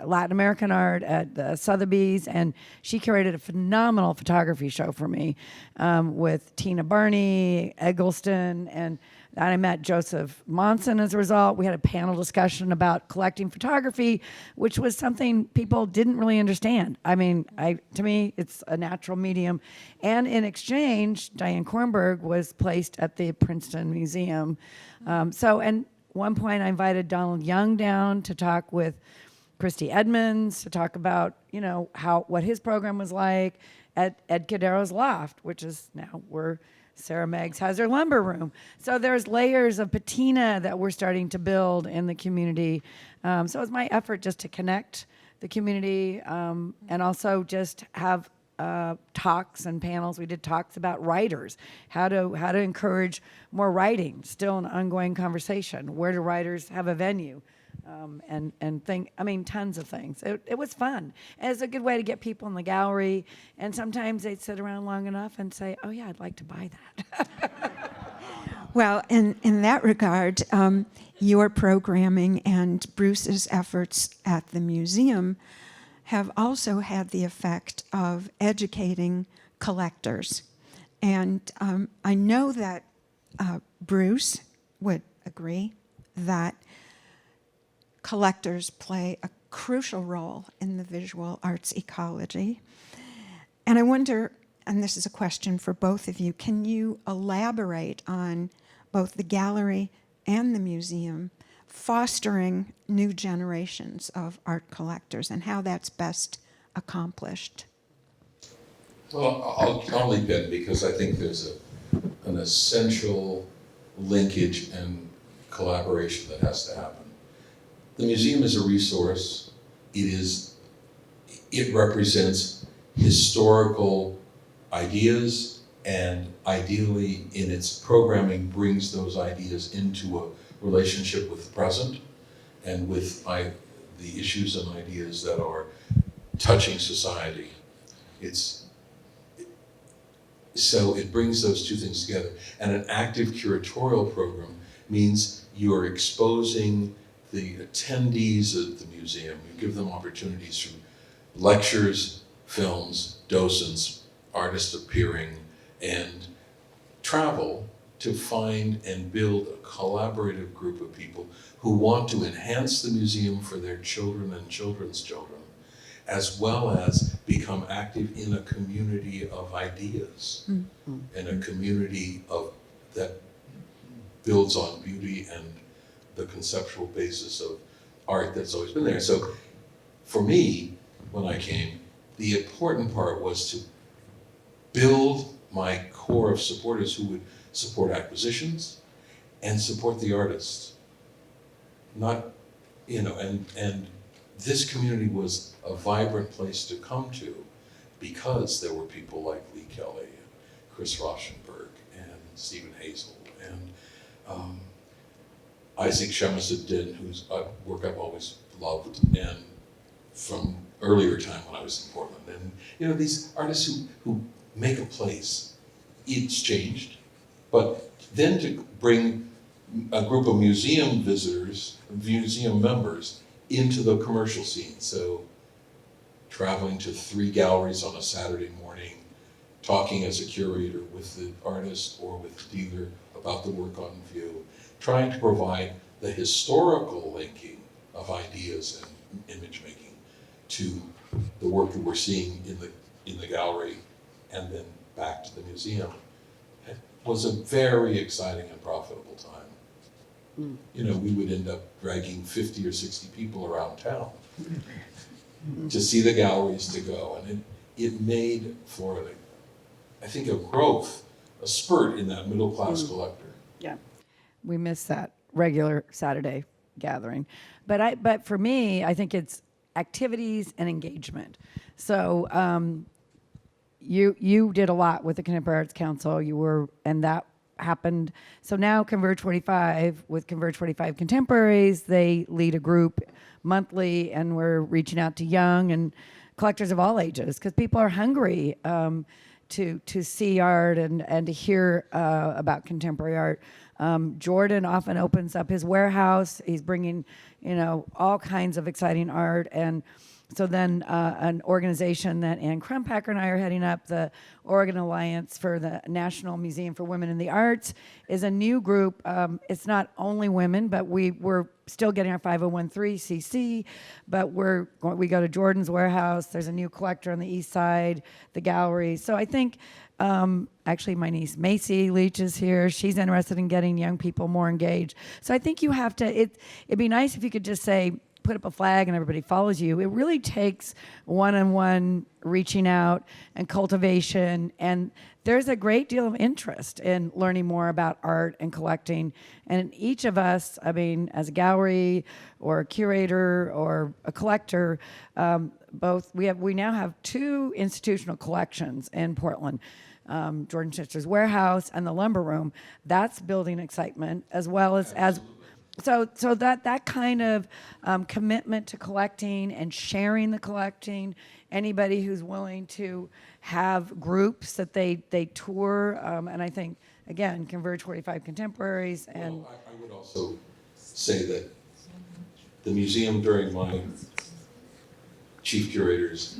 Latin American art at the Sotheby's, and she curated a phenomenal photography show for me with Tina Barney, Eggleston, and I met Joseph Monson as a result. We had a panel discussion about collecting photography, which was something people didn't really understand. I mean, to me, it's a natural medium. And in exchange, Diane Kornberg was placed at the Princeton Museum. And one point I invited Donald Young down to talk with Christy Edmonds to talk about, what his program was like at Ed Cadero's loft, which is now where Sarah Meggs has her lumber room. So there's layers of patina that we're starting to build in the community. So it's my effort just to connect the community and also just have talks and panels. We did talks about writers, how to encourage more writing, still an ongoing conversation. Where do writers have a venue? Tons of things. It was fun. And it's a good way to get people in the gallery. And sometimes they'd sit around long enough and say, oh, yeah, I'd like to buy that. Well, in that regard, your programming and Bruce's efforts at the museum have also had the effect of educating collectors. And I know that Bruce would agree that collectors play a crucial role in the visual arts ecology. And I wonder, and this is a question for both of you, can you elaborate on both the gallery and the museum fostering new generations of art collectors and how that's best accomplished? Well, I'll leap in because I think there's an essential linkage and collaboration that has to happen. The museum is a resource. It represents historical ideas, and ideally in its programming brings those ideas into a relationship with the present and with the issues and ideas that are touching society. So it brings those two things together. And an active curatorial program means you're exposing the attendees of the museum. You give them opportunities through lectures, films, docents, artists appearing, and travel to find and build a collaborative group of people who want to enhance the museum for their children and children's children, as well as become active in a community of ideas, and a community that builds on beauty and the conceptual basis of art that's always been there. So for me, when I came, the important part was to build my core of supporters who would support acquisitions and support the artists. And this community was a vibrant place to come to because there were people like Lee Kelly and Chris Rauschenberg and Stephen Hazel and Isaac Shemasuddin, whose work I've always loved, and from earlier time when I was in Portland. And these artists who make a place. It's changed, but then to bring a group of museum visitors, museum members, into the commercial scene. So traveling to 3 galleries on a Saturday morning, talking as a curator with the artist or with the dealer about the work on view, trying to provide the historical linking of ideas and image making to the work that we're seeing in the gallery and then back to the museum. It was a very exciting and profitable time. We would end up dragging 50 or 60 people around town to see the galleries to go. And it made for, I think, a growth, a spurt in that middle class collector. Yeah, we miss that regular Saturday gathering. But for me, I think it's activities and engagement. So you did a lot with the Contemporary Arts Council. And that happened. So now Converge 45, with Converge 45 Contemporaries, they lead a group monthly, and we're reaching out to young and collectors of all ages because people are hungry to see art and to hear about contemporary art. Jordan often opens up his warehouse. He's bringing, all kinds of exciting art. And so then an organization that Ann Crumpacker and I are heading up, the Oregon Alliance for the National Museum for Women in the Arts, is a new group. It's not only women, but we're still getting our 501(c)(3), but we go to Jordan's warehouse. There's a new collector on the east side, the gallery. So I think, actually my niece Macy Leach is here. She's interested in getting young people more engaged. So I think you have to, it'd be nice if you could just say, put up a flag and everybody follows you. It really takes one-on-one reaching out and cultivation, and there's a great deal of interest in learning more about art and collecting. And each of us, I mean, as a gallery or a curator or a collector, we now have 2 institutional collections in Portland. Jordan Schnitzer's warehouse and the lumber room. That's building excitement, as well as so that kind of commitment to collecting and sharing the collecting. Anybody who's willing to have groups that they tour, and I think again Converge 45 Contemporaries. And well, I would also say that the museum during my chief curator's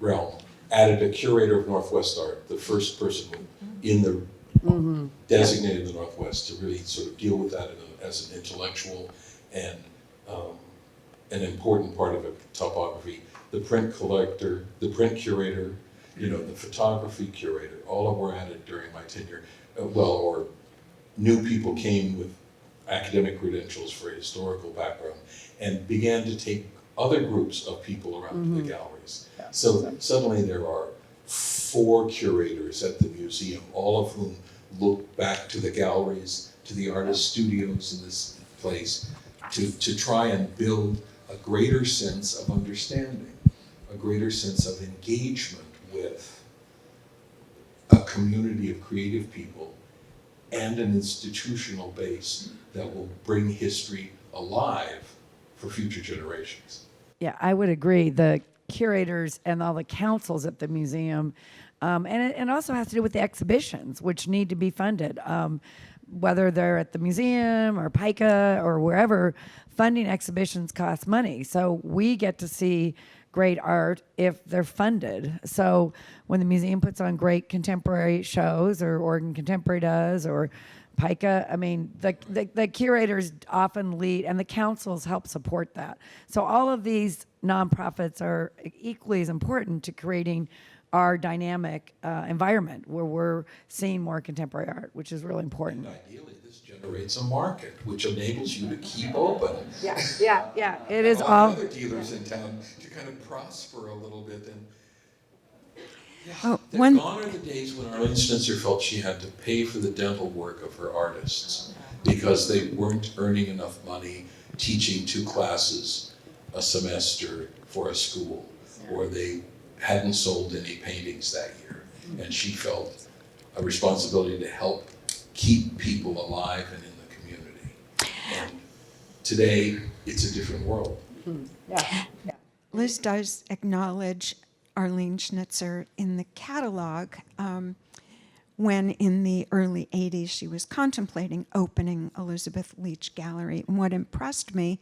realm added a curator of Northwest art, the first person in the designated the Northwest to really sort of deal with that as an intellectual and an important part of a topography. The print collector, the print curator, the photography curator, all of were added during my tenure. Or new people came with academic credentials for a historical background and began to take other groups of people around the galleries. Yeah. So suddenly there are 4 curators at the museum, all of whom look back to the galleries, to the artist studios in this place, to try and build a greater sense of understanding, a greater sense of engagement with a community of creative people and an institutional base that will bring history alive for future generations. Yeah, I would agree. The curators and all the councils at the museum, and it also has to do with the exhibitions, which need to be funded. Whether they're at the museum or PICA or wherever, funding exhibitions costs money. So we get to see great art if they're funded. So when the museum puts on great contemporary shows, or Oregon Contemporary does, or PICA, I mean, the curators often lead, and the councils help support that. So all of these nonprofits are equally as important to creating our dynamic environment where we're seeing more contemporary art, which is really important. And ideally, this generates a market, which enables you to keep open. Yeah. It is all all the other dealers in town to kind of prosper a little bit. And gone are the days when Arlene Schnitzer felt she had to pay for the dental work of her artists because they weren't earning enough money teaching 2 classes a semester for a school, or they hadn't sold any paintings that year. And she felt a responsibility to help keep people alive and in the community. And today, it's a different world. yeah. Liz does acknowledge Arlene Schnitzer in the catalog when in the early 80s she was contemplating opening Elizabeth Leach Gallery. And what impressed me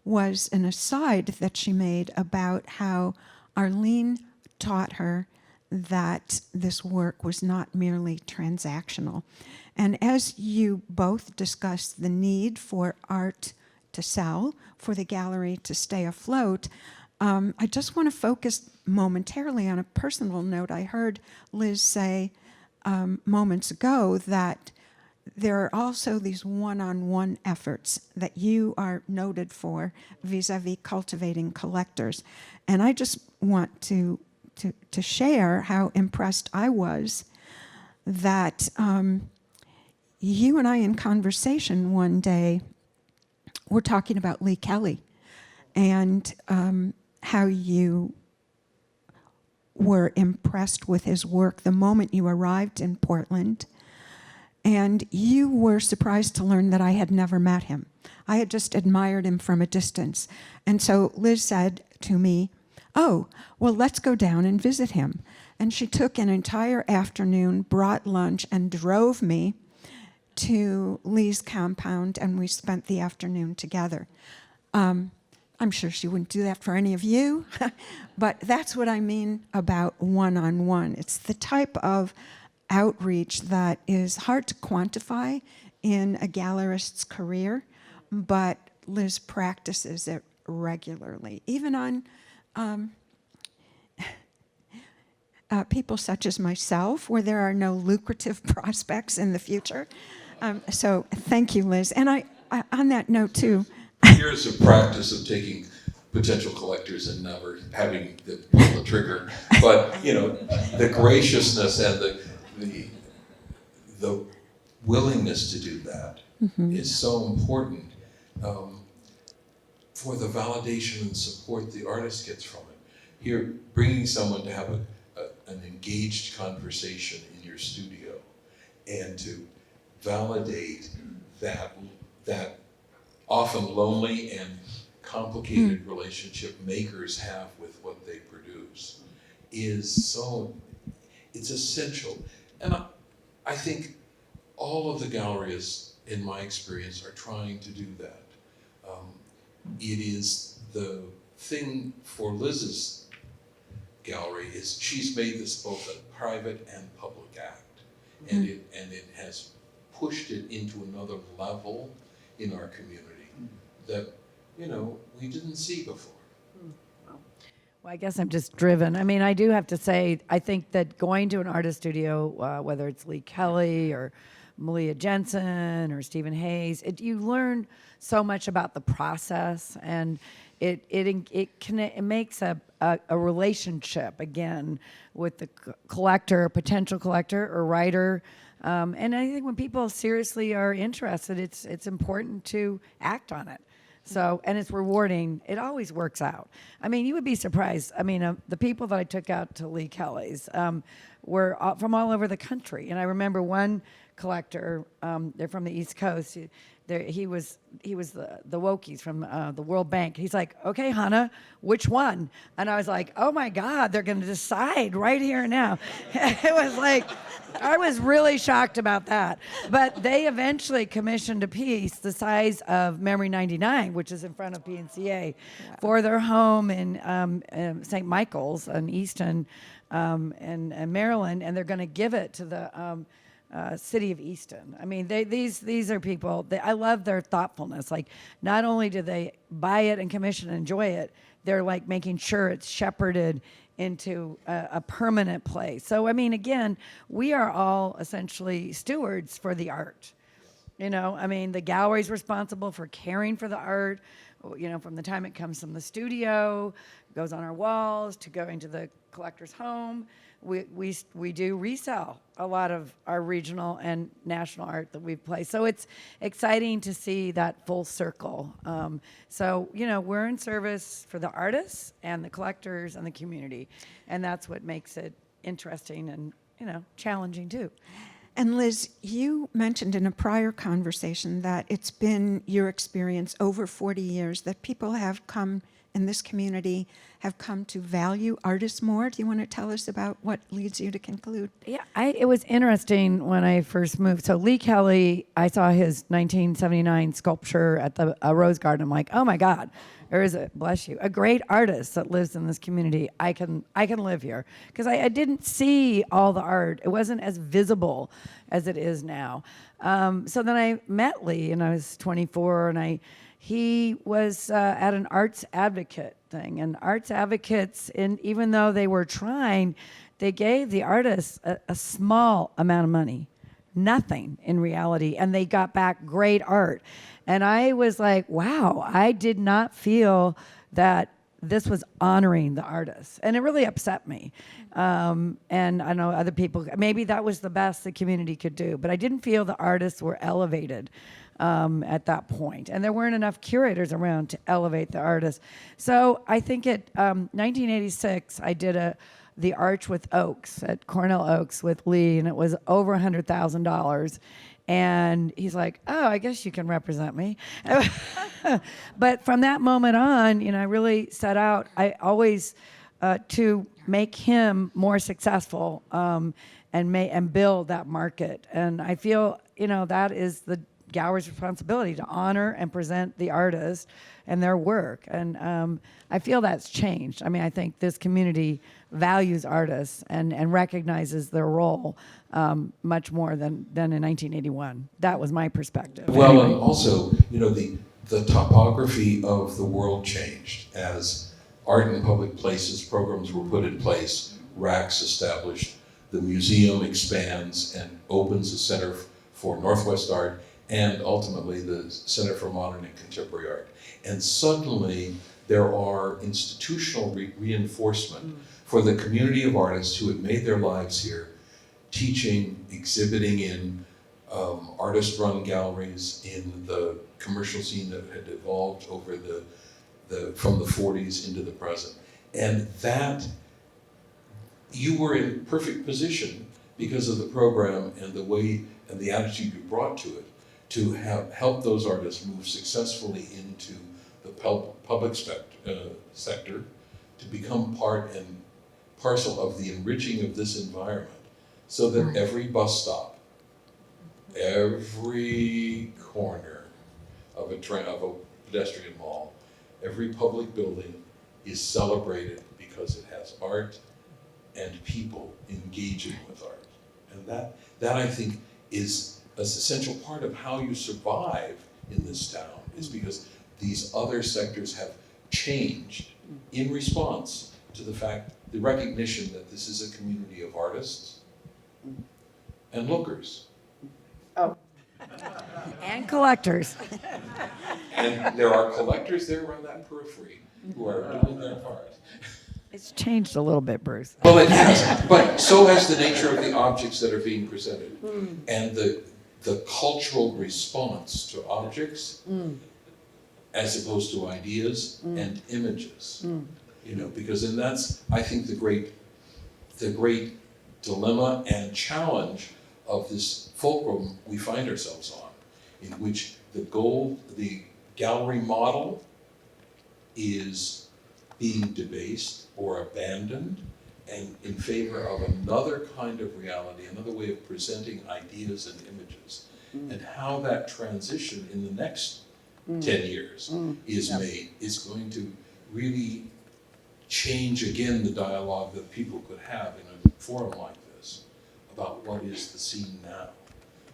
was an aside that she made about how Arlene taught her that this work was not merely transactional. And as you both discussed the need for art to sell, for the gallery to stay afloat, I just want to focus momentarily on a personal note. I heard Liz say moments ago that there are also these one-on-one efforts that you are noted for vis-a-vis cultivating collectors. And I just want to share how impressed I was that you and I in conversation one day were talking about Lee Kelly and how you were impressed with his work the moment you arrived in Portland. And you were surprised to learn that I had never met him. I had just admired him from a distance. And so Liz said to me, "Oh, well, let's go down and visit him." And she took an entire afternoon, brought lunch, and drove me to Lee's compound, and we spent the afternoon together. I'm sure she wouldn't do that for any of you, but that's what I mean about one-on-one. It's the type of outreach that is hard to quantify in a gallerist's career, but Liz practices it regularly, even on people such as myself, where there are no lucrative prospects in the future. So thank you, Liz. And I on that note, too, years of practice of taking potential collectors and never having to pull the trigger. But the graciousness and the willingness to do that is so important for the validation and support the artist gets from it. Here, bringing someone to have an engaged conversation in your studio and to validate that often lonely and complicated relationship makers have with what they produce it's essential. And I think all of the galleries, in my experience, are trying to do that. It is the thing for Liz's gallery is she's made this both a private and public act, and it has pushed it into another level in our community that we didn't see before. Well, I guess I'm just driven. I mean, I do have to say, I think that going to an artist studio, whether it's Lee Kelly or Malia Jensen or Stephen Hayes, you learn so much about the process, and it makes a relationship again with the collector, potential collector or writer. And I think when people seriously are interested, it's important to act on it. So, and it's rewarding. It always works out. I mean, you would be surprised. I mean, the people that I took out to Lee Kelly's were from all over the country. And I remember one collector, they're from the East Coast. He was the Wokies from the World Bank. He's like, okay, Hannah, which one? And I was like, oh my God, they're going to decide right here and now. It was like, I was really shocked about that. But they eventually commissioned a piece the size of Memory 99, which is in front of PNCA, for their home in St. Michael's in Easton and Maryland, and they're going to give it to the city of Easton. I mean, these are people, I love their thoughtfulness. Like, not only do they buy it and commission and enjoy it, they're like making sure it's shepherded into a permanent place. So, I mean, again, we are all essentially stewards for the art. I mean, the gallery's responsible for caring for the art, from the time it comes from the studio, goes on our walls, to going to the collector's home. We do resell a lot of our regional and national art that we've placed. So it's exciting to see that full circle. So, we're in service for the artists and the collectors and the community. And that's what makes it interesting and, challenging too. And Liz, you mentioned in a prior conversation that it's been your experience over 40 years that people have come in this community have come to value artists more. Do you want to tell us about what leads you to conclude? Yeah, it was interesting when I first moved. So Lee Kelly, I saw his 1979 sculpture at the Rose Garden. I'm like, oh my God, there is a great artist that lives in this community. I can live here. Because I didn't see all the art. It wasn't as visible as it is now. So then I met Lee, and I was 24, and he was at an arts advocate thing, and arts advocates, even though they were trying, they gave the artists a small amount of money, nothing in reality, and they got back great art. And I was like, wow, I did not feel that this was honoring the artists, and it really upset me. And I know other people, maybe that was the best the community could do, but I didn't feel the artists were elevated at that point. And there weren't enough curators around to elevate the artists. So I think at 1986, I did the Arch with Oaks at Cornell Oaks with Lee, and it was over $100,000. And he's like, oh, I guess you can represent me. But from that moment on, I really set out, I always, to make him more successful and build that market. And I feel, that is the gallery's responsibility to honor and present the artist and their work. And I feel that's changed. I mean, I think this community values artists and recognizes their role much more than in 1981. That was my perspective. Well, anyway. And also, the topography of the world changed as art in public places programs were put in place, racks established, the museum expands and opens a center for Northwest art and ultimately the Center for Modern and Contemporary Art. And suddenly there are institutional reinforcement for the community of artists who had made their lives here, teaching, exhibiting in artist-run galleries in the commercial scene that had evolved over from the 40s into the present. And that, you were in perfect position because of the program and the way and the attitude you brought to it to help those artists move successfully into the public sector, to become part and parcel of the enriching of this environment, so that every bus stop, every corner of a pedestrian mall, every public building is celebrated because it has art and people engaging with art. And that I think is an essential part of how you survive in this town, is because these other sectors have changed in response to the recognition that this is a community of artists and lookers. Oh. And collectors. And there are collectors there on that periphery who are doing their part. It's changed a little bit, Bruce. Well, it has, but so has the nature of the objects that are being presented, and the cultural response to objects as opposed to ideas and images. You know, because and that's, I think, the great dilemma and challenge of this fulcrum we find ourselves on, in which the gallery model is being debased or abandoned, and in favor of another kind of reality, another way of presenting ideas and images, and how that transition in the next 10 years is going to really change again the dialogue that people could have in a forum like this about what is the scene now.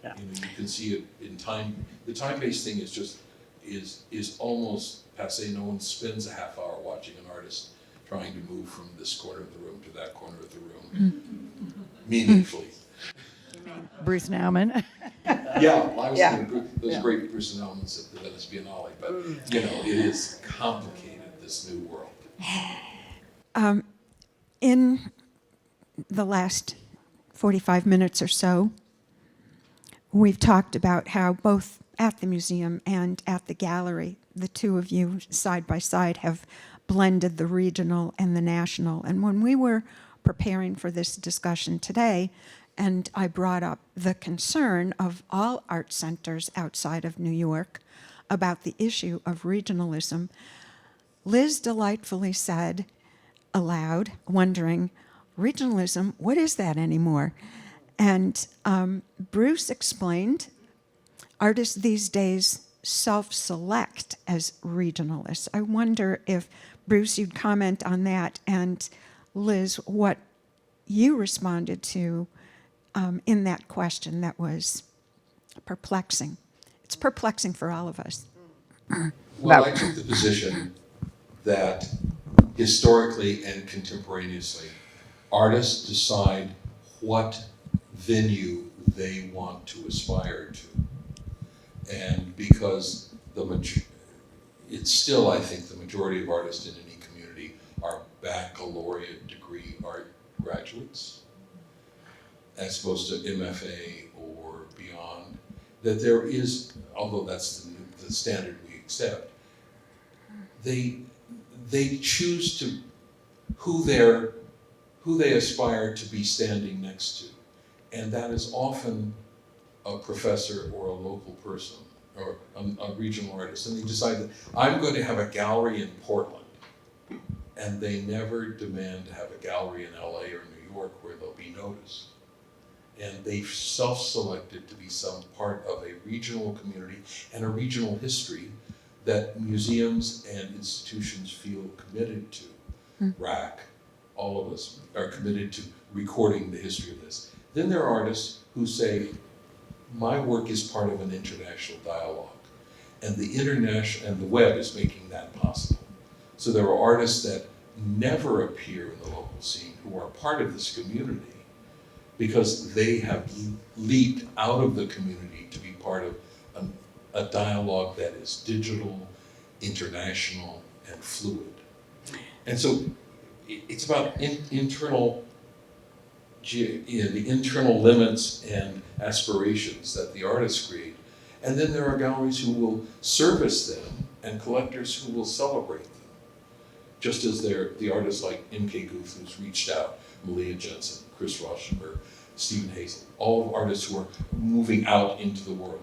You know, you can see it in time. The time-based thing is almost passé. No one spends a half hour watching an artist trying to move from this corner of the room to that corner of the room meaningfully. Bruce Nauman. Yeah, well, I was thinking those great Bruce Naumans at the Venice Biennale, but you know, it is complicated, this new world. In the last 45 minutes or so, we've talked about how both at the museum and at the gallery, the two of you side by side have blended the regional and the national. And when we were preparing for this discussion today, and I brought up the concern of all art centers outside of New York about the issue of regionalism, Liz delightfully said aloud, wondering, regionalism, what is that anymore? And Bruce explained, artists these days self-select as regionalists. I wonder if, Bruce, you'd comment on that, and Liz, what you responded to in that question that was perplexing. It's perplexing for all of us. Well, I took the position that historically and contemporaneously, artists decide what venue they want to aspire to. And because it's still, I think, the majority of artists in any community are baccalaureate degree art graduates, as opposed to MFA or beyond, that there is, although that's the standard we accept, they choose to who they aspire to be standing next to. And that is often a professor or a local person or a regional artist. And they decide that I'm going to have a gallery in Portland. And they never demand to have a gallery in LA or New York where they'll be noticed. And they've self-selected to be some part of a regional community and a regional history that museums and institutions feel committed to. RAC, all of us are committed to recording the history of this. Then there are artists who say, my work is part of an international dialogue, and the web is making that possible. So there are artists that never appear in the local scene who are part of this community because they have leaped out of the community to be part of a dialogue that is digital, international, and fluid. And so it's about internal, the internal limits and aspirations that the artists create. And then there are galleries who will service them and collectors who will celebrate them. Just as the artists like M.K. Guth, who's reached out, Malia Jensen, Chris Rauschenberg, Stephen Hazel, all artists who are moving out into the world.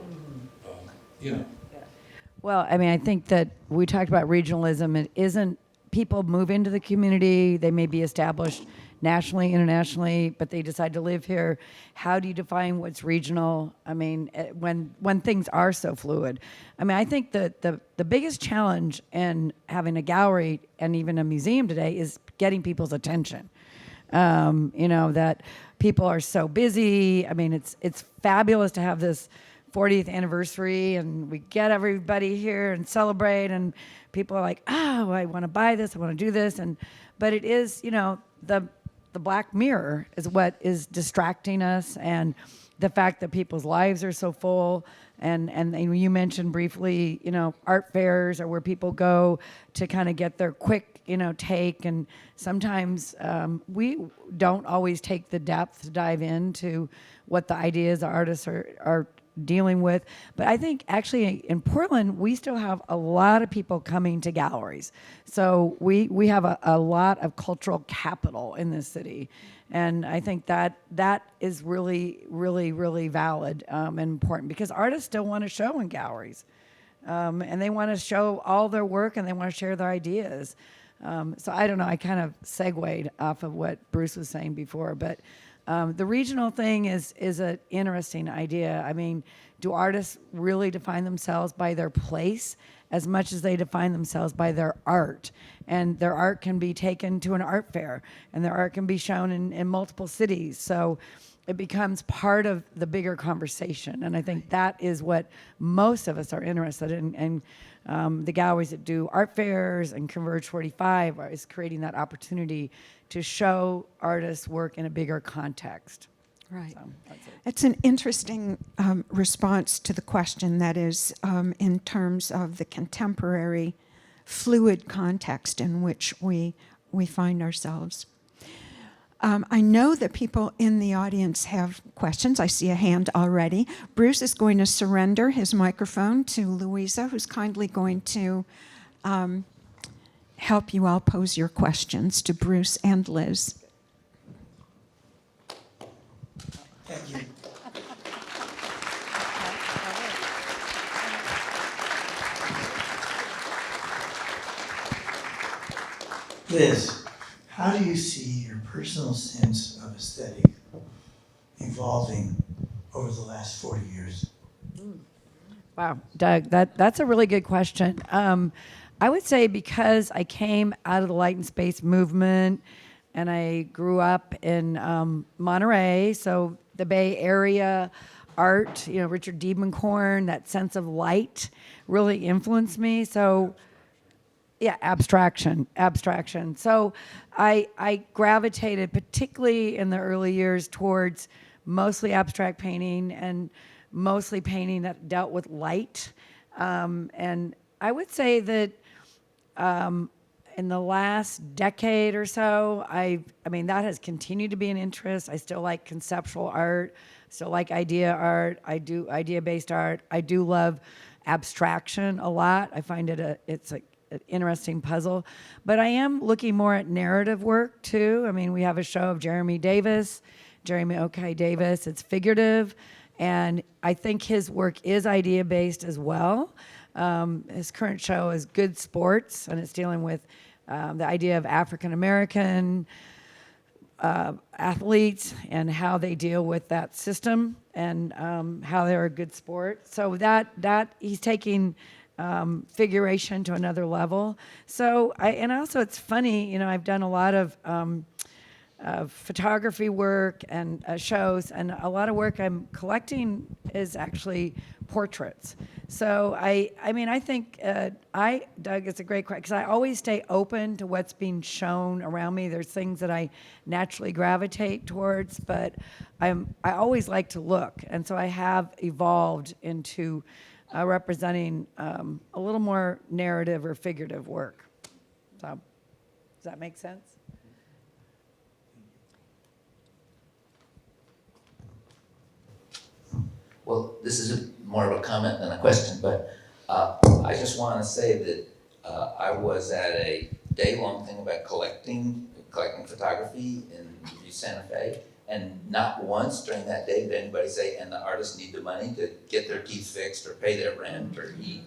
Well, I mean, I think that we talked about regionalism. It isn't, people move into the community, they may be established nationally, internationally, but they decide to live here. How do you define what's regional? I mean, when things are so fluid. I mean, I think that the biggest challenge in having a gallery and even a museum today is getting people's attention. That people are so busy. I mean, it's fabulous to have this 40th anniversary and we get everybody here and celebrate, and people are like, oh, I want to buy this, I want to do this. But it is, the black mirror is what is distracting us, and the fact that people's lives are so full. And you mentioned briefly, art fairs are where people go to kind of get their quick, take. And sometimes we don't always take the depth to dive into what the ideas the artists are dealing with. But I think actually in Portland, we still have a lot of people coming to galleries. So we have a lot of cultural capital in this city. And I think that is really, really, really valid and important, because artists still want to show in galleries. And they want to show all their work and they want to share their ideas. So I don't know, I kind of segued off of what Bruce was saying before, but the regional thing is an interesting idea. I mean, do artists really define themselves by their place as much as they define themselves by their art? And their art can be taken to an art fair, and their art can be shown in multiple cities. So it becomes part of the bigger conversation. And I think that is what most of us are interested in. And the galleries that do art fairs and Converge 45 is creating that opportunity to show artists' work in a bigger context. Right. So that's it. It's an interesting response to the question, that is, in terms of the contemporary fluid context in which we find ourselves. I know that people in the audience have questions. I see a hand already. Bruce is going to surrender his microphone to Louisa, who's kindly going to help you all pose your questions to Bruce and Liz. Thank you. Liz, how do you see your personal sense of aesthetic evolving over the last 40 years? Wow, Doug, that's a really good question. I would say because I came out of the light and space movement and I grew up in Monterey, so the Bay Area art, Richard Diebenkorn, that sense of light really influenced me. So yeah, abstraction. So I gravitated, particularly in the early years, towards mostly abstract painting and mostly painting that dealt with light. And I would say that in the last decade or so, I mean, that has continued to be an interest. I still like conceptual art, still like idea art. I do idea-based art. I do love abstraction a lot. I find it's an interesting puzzle. But I am looking more at narrative work too. I mean, we have a show of Jeremy OK Davis. It's figurative. And I think his work is idea-based as well. His current show is Good Sports, and it's dealing with the idea of African-American athletes and how they deal with that system and how they're a good sport. So that he's taking figuration to another level. So also it's funny, I've done a lot of photography work and shows, and a lot of work I'm collecting is actually portraits. So I think Doug, it's a great question, because I always stay open to what's being shown around me. There's things that I naturally gravitate towards, but I always like to look, and so I have evolved into representing a little more narrative or figurative work. So, does that make sense? Well, this is more of a comment than a question, but I just want to say that I was at a day-long thing about collecting photography in Santa Fe, and not once during that day did anybody say, and the artists need the money to get their teeth fixed or pay their rent or eat.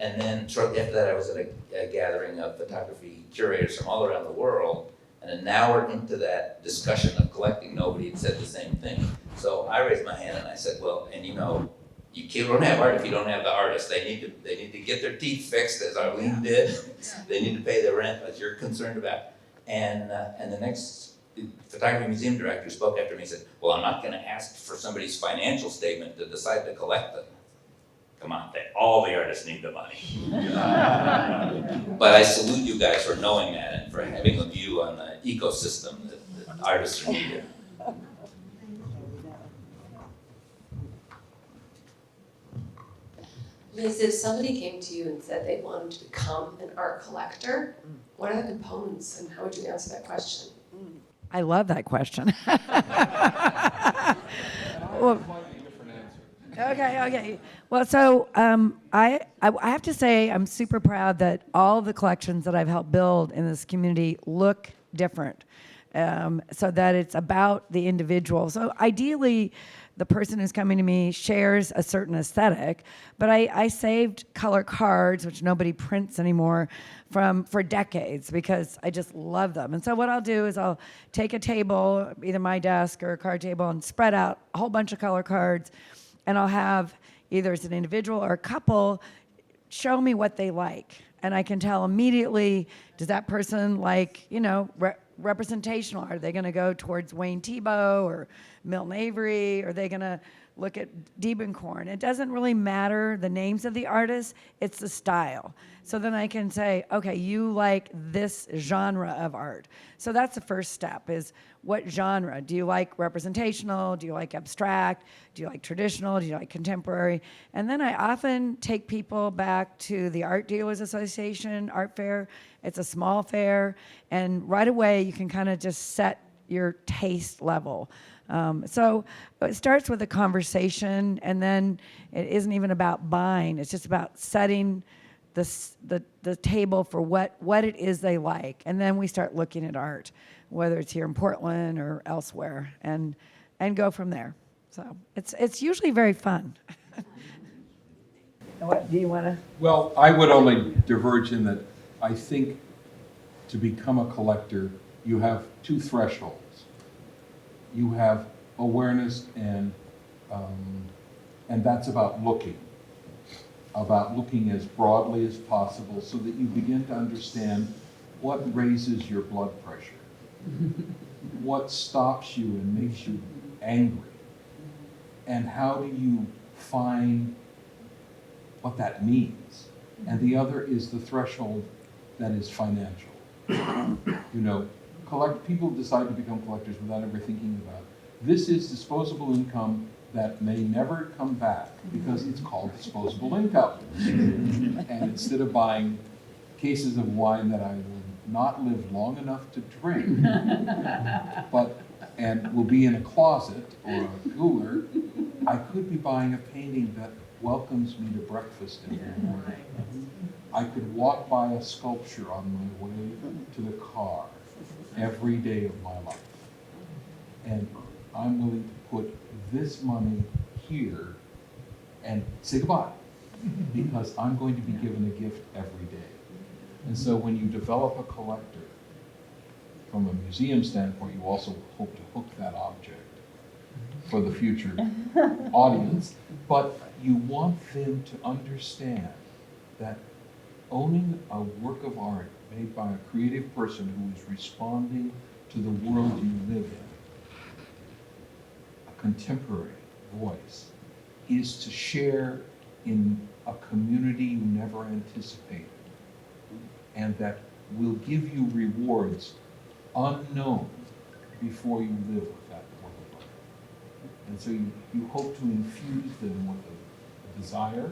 And then shortly after that, I was at a gathering of photography curators from all around the world, and an hour into that discussion of collecting, nobody had said the same thing. So I raised my hand and I said, well, and you know, you don't have art if you don't have the artists. They need to get their teeth fixed, as Arlene did. They need to pay their rent, as you're concerned about. And the next photography museum director spoke after me and said, well, I'm not going to ask for somebody's financial statement to decide to collect them. Come on, all the artists need the money. But I salute you guys for knowing that and for having a view on the ecosystem that artists are needed. Liz, if somebody came to you and said they wanted to become an art collector, what are the components and how would you answer that question? I love that question. Well, okay. Well, so I have to say I'm super proud that all the collections that I've helped build in this community look different, so that it's about the individual. So ideally, the person who's coming to me shares a certain aesthetic, but I saved color cards, which nobody prints anymore, for decades because I just love them. And so what I'll do is I'll take a table, either my desk or a card table, and spread out a whole bunch of color cards, and I'll have either as an individual or a couple show me what they like. And I can tell immediately, does that person like, representational? Are they going to go towards Wayne Thiebaud or Milton Avery? Are they going to look at Diebenkorn? It doesn't really matter the names of the artists, it's the style. So then I can say, okay, you like this genre of art. So that's the first step, is what genre? Do you like representational? Do you like abstract? Do you like traditional? Do you like contemporary? And then I often take people back to the Art Dealers Association art fair. It's a small fair, and right away you can kind of just set your taste level. So it starts with a conversation, and then it isn't even about buying. It's just about setting the table for what it is they like, and then we start looking at art, whether it's here in Portland or elsewhere, and go from there. So it's usually very fun. What do you want to? Well, I would only diverge in that I think to become a collector, you have two thresholds. You have awareness, and that's about looking as broadly as possible, so that you begin to understand what raises your blood pressure, what stops you and makes you angry, and how do you find what that means. And the other is the threshold that is financial. People decide to become collectors without ever thinking about it. This is disposable income that may never come back because it's called disposable income. And instead of buying cases of wine that I will not live long enough to drink, and will be in a closet or a cooler, I could be buying a painting that welcomes me to breakfast every morning. I could walk by a sculpture on my way to the car every day of my life. And I'm willing to put this money here and say goodbye, because I'm going to be given a gift every day. And so when you develop a collector, from a museum standpoint, you also hope to hook that object for the future audience, but you want them to understand that owning a work of art made by a creative person who is responding to the world you live in, a contemporary voice, is to share in a community you never anticipated, and that will give you rewards unknown before you live with that work of art. And so you hope to infuse them with a desire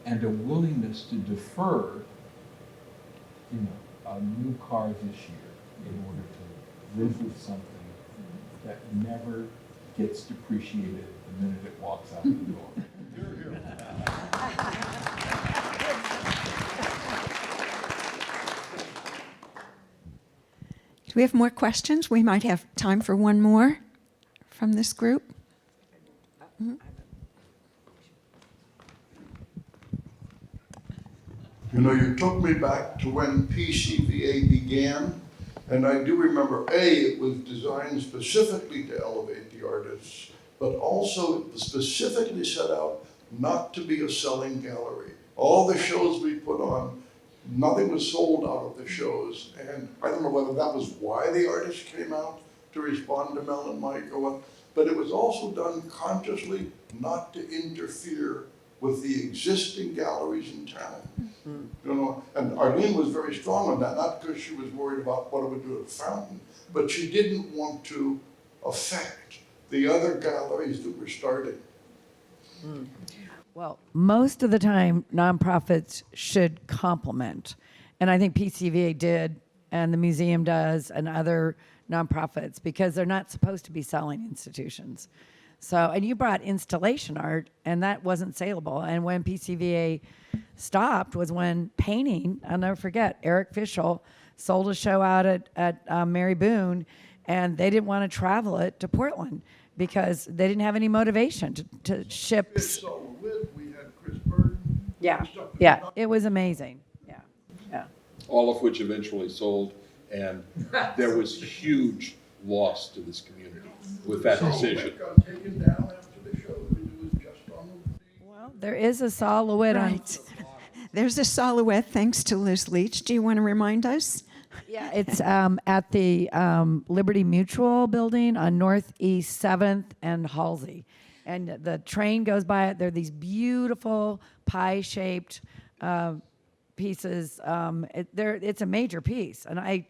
and a willingness to defer, a new car this year in order to live with something that never gets depreciated the minute it walks out the door. Do we have more questions? We might have time for one more from this group. You know, you took me back to when PCVA began, and I do remember, it was designed specifically to elevate the artists, but also it was specifically set out not to be a selling gallery. All the shows we put on, nothing was sold out of the shows, and I don't know whether that was why the artists came out to respond to Mel and Mike or what, but it was also done consciously not to interfere with the existing galleries in town. And Arlene was very strong on that, not because she was worried about what it would do to the fountain, but she didn't want to affect the other galleries that were starting. Well, most of the time, nonprofits should complement. And I think PCVA did, and the museum does, and other nonprofits, because they're not supposed to be selling institutions. So, and you brought installation art, and that wasn't saleable. And when PCVA stopped was when painting, I'll never forget, Eric Fischel sold a show out at Mary Boone, and they didn't want to travel it to Portland because they didn't have any motivation to ship. We had Chris Burton. Yeah, it was amazing. Yeah. All of which eventually sold, and there was huge loss to this community with that decision. It got taken down after the show. It was just on the... Well, there is a silhouette Right. There's a silhouette, thanks to Liz Leach. Do you want to remind us? Yeah, it's at the Liberty Mutual building on Northeast 7th and Halsey. And the train goes by it. They're these beautiful pie-shaped pieces. It's a major piece. And I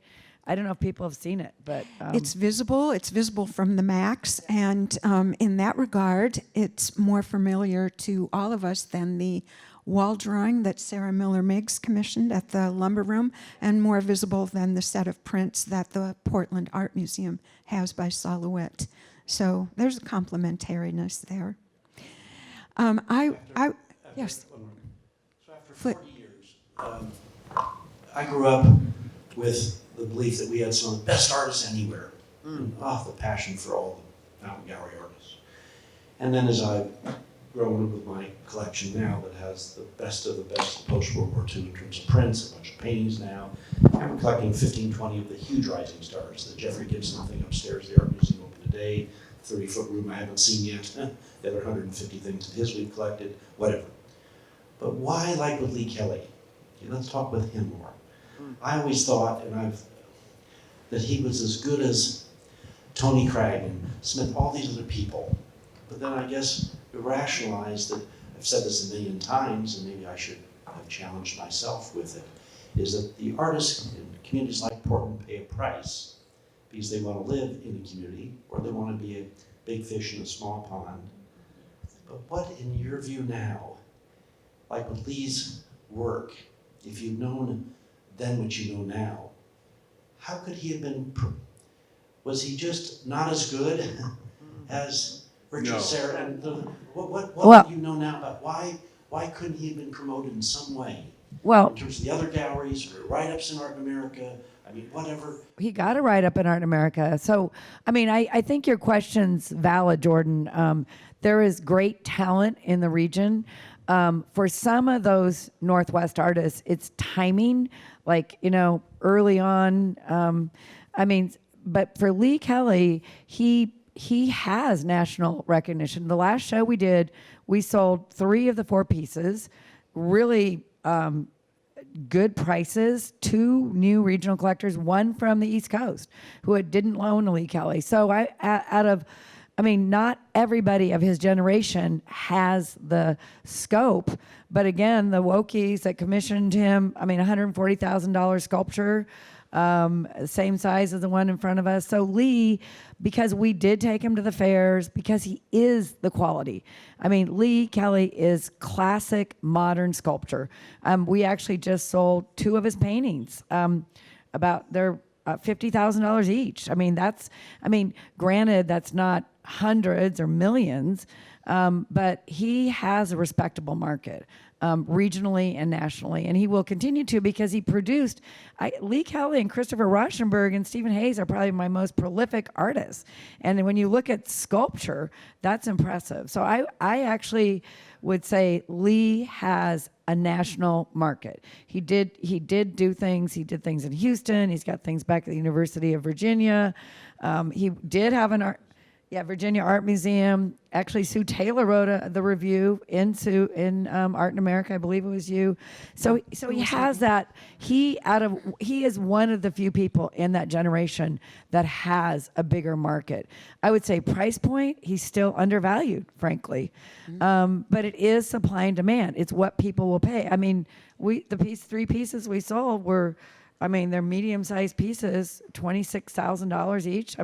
don't know if people have seen it, but... It's visible. It's visible from the Max. And in that regard, it's more familiar to all of us than the wall drawing that Sarah Miller Meigs commissioned at the Lumber Room, and more visible than the set of prints that the Portland Art Museum has by Silhouette. So there's a complementariness there. Yes. So after 40 years, I grew up with the belief that we had some of the best artists anywhere. The passion for all the Fountain Gallery artists. And then as I've grown with my collection now that has the best of the best post-World War II in terms of prints, a bunch of paintings now, I'm collecting 15, 20 of the huge rising stars. The Jeffrey Gibson thing upstairs, the Art Museum opened today, 30-foot room I haven't seen yet. The other 150 things of his we've collected, whatever. But why, like with Lee Kelly? Okay, let's talk with him more. I always thought, that he was as good as Tony Cragg and Smith, all these other people. But then I guess we rationalized that, I've said this a million times, and maybe I should have challenged myself with it, is that the artists in communities like Portland pay a price because they want to live in a community or they want to be a big fish in a small pond. But what, in your view now, like with Lee's work, if you'd known then what you know now, how could he have been, was he just not as good as Richard Serra? And what do you know now about why couldn't he have been promoted in some way? Well, in terms of the other galleries or write-ups in Art in America, whatever. he got a write-up in Art in America. So, I think your question's valid, Jordan. There is great talent in the region. For some of those Northwest artists, it's timing, early on. But for Lee Kelly, he has national recognition. The last show we did, we sold 3 of the 4 pieces, really good prices, 2 new regional collectors, 1 from the East Coast who didn't loan to Lee Kelly. So not everybody of his generation has the scope, but again, the Wokies that commissioned him, $140,000 sculpture same size as the one in front of us. So Lee, because we did take him to the fairs, because he is the quality. I mean, Lee Kelly is classic modern sculpture. We actually just sold 2 of his paintings. They're $50,000 each. Granted, that's not hundreds or millions, but he has a respectable market, regionally and nationally, and he will continue to, because he produced Lee Kelly and Christopher Rauschenberg and Stephen Hayes are probably my most prolific artists. And when you look at sculpture, that's impressive. So I actually would say Lee has a national market. He did do things. He did things in Houston. He's got things back at the University of Virginia. He did have Virginia Art Museum. Actually, Sue Taylor wrote the review in Art in America. I believe it was you. So he has that. He is one of the few people in that generation that has a bigger market. I would say price point, he's still undervalued, frankly. But it is supply and demand. It's what people will pay. I mean, the 3 pieces we sold were, they're medium-sized pieces, $26,000 each.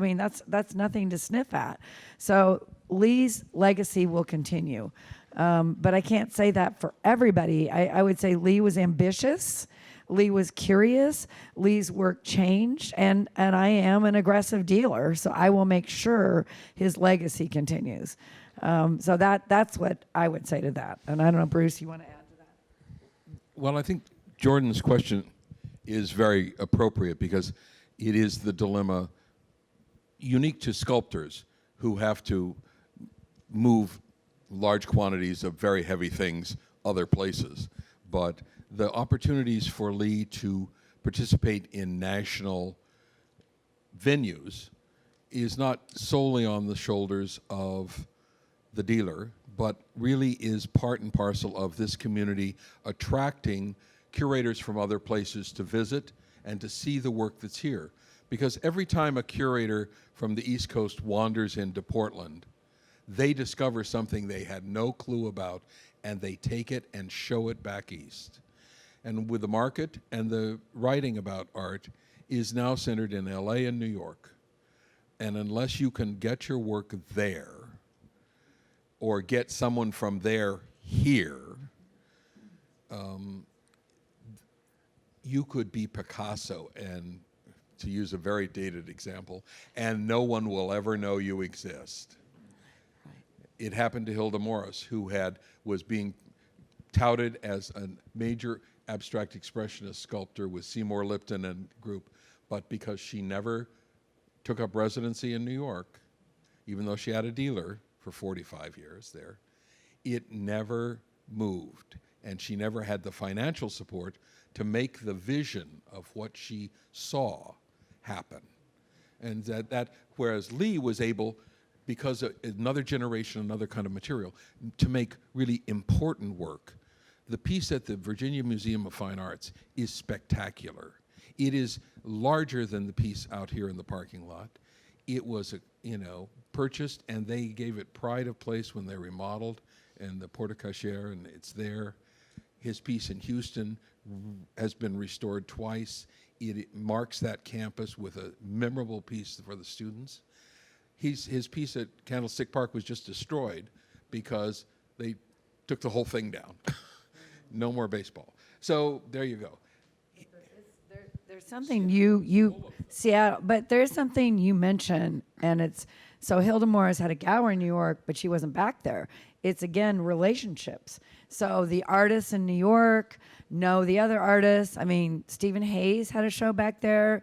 That's nothing to sniff at. So Lee's legacy will continue. But I can't say that for everybody. I would say Lee was ambitious. Lee was curious. Lee's work changed. And I am an aggressive dealer, so I will make sure his legacy continues. So that's what I would say to that. And I don't know, Bruce, you want to add to that? Well, I think Jordan's question is very appropriate, because it is the dilemma unique to sculptors who have to move large quantities of very heavy things other places. But the opportunities for Lee to participate in national venues is not solely on the shoulders of the dealer, but really is part and parcel of this community attracting curators from other places to visit and to see the work that's here. Because every time a curator from the East Coast wanders into Portland, they discover something they had no clue about, and they take it and show it back east. And with the market and the writing about art is now centered in LA and New York. And unless you can get your work there, or get someone from there here, you could be Picasso, and to use a very dated example, and no one will ever know you exist. Right. It happened to Hilda Morris, who was being touted as a major abstract expressionist sculptor with Seymour Lipton and group, but because she never took up residency in New York, even though she had a dealer for 45 years there, it never moved, and she never had the financial support to make the vision of what she saw happen. And whereas Lee was able, because of another generation, another kind of material, to make really important work. The piece at the Virginia Museum of Fine Arts is spectacular. It is larger than the piece out here in the parking lot. It was, purchased, and they gave it pride of place when they remodeled, and the porte cochere, and it's there. His piece in Houston has been restored twice. It marks that campus with a memorable piece for the students. His piece at Candlestick Park was just destroyed because they took the whole thing down. No more baseball. So there you go. There's something you Seattle, but there's something you mentioned, and it's, so Hilda Morris had a gallery in New York, but she wasn't back there. It's, again, relationships. So the artists in New York know the other artists. Stephen Hayes had a show back there.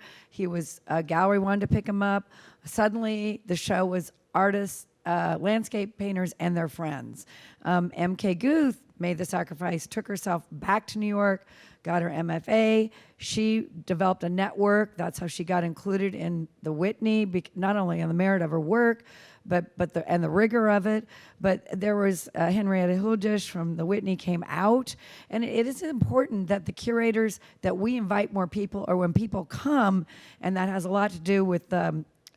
A gallery wanted to pick him up. Suddenly, the show was artists, landscape painters, and their friends. M.K. Guth made the sacrifice, took herself back to New York, got her MFA. She developed a network. That's how she got included in the Whitney, not only on the merit of her work, but the rigor of it. But there was Henrietta Hildish from the Whitney came out. And it is important that the curators, that we invite more people, or when people come, and that has a lot to do with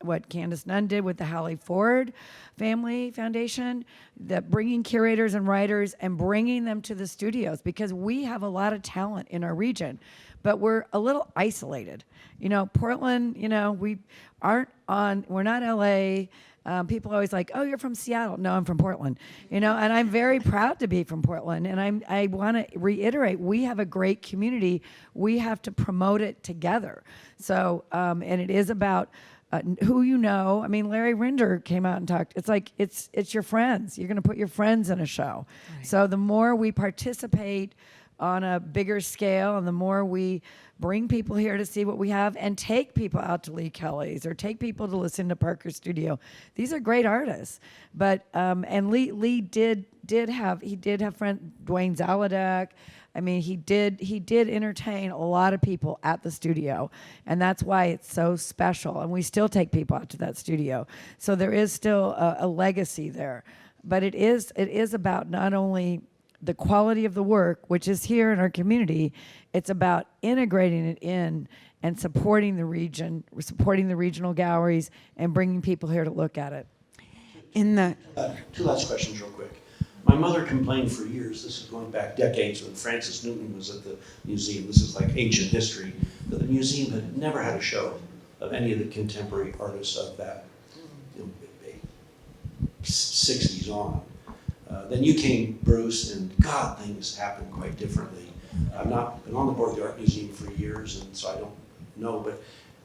what Candace Nunn did with the Hallie Ford Family Foundation, that bringing curators and writers and bringing them to the studios, because we have a lot of talent in our region, but we're a little isolated. Portland, we're not LA. People are always like, oh, you're from Seattle. No, I'm from Portland. And I'm very proud to be from Portland. And I want to reiterate, we have a great community. We have to promote it together. So, and it is about who you know. I mean, Larry Rinder came out and talked. It's like, it's your friends. You're going to put your friends in a show. Right. So the more we participate on a bigger scale, and the more we bring people here to see what we have, and take people out to Lee Kelly's, or take people to listen to Parker's studio. These are great artists, but and Lee did have friend Dwayne Zaladek. I mean, he did entertain a lot of people at the studio, and that's why it's so special. And we still take people out to that studio, so there is still a legacy there. But it is about not only the quality of the work, which is here in our community, it's about integrating it in and supporting the region, supporting the regional galleries, and bringing people here to look at it. Two last questions real quick. My mother complained for years, this is going back decades when Francis Newton was at the museum, this is like ancient history, that the museum had never had a show of any of the contemporary artists of that 60s on. Then you came, Bruce, and God, things happened quite differently. I've not been on the board of the Art Museum for years, and so I don't know, but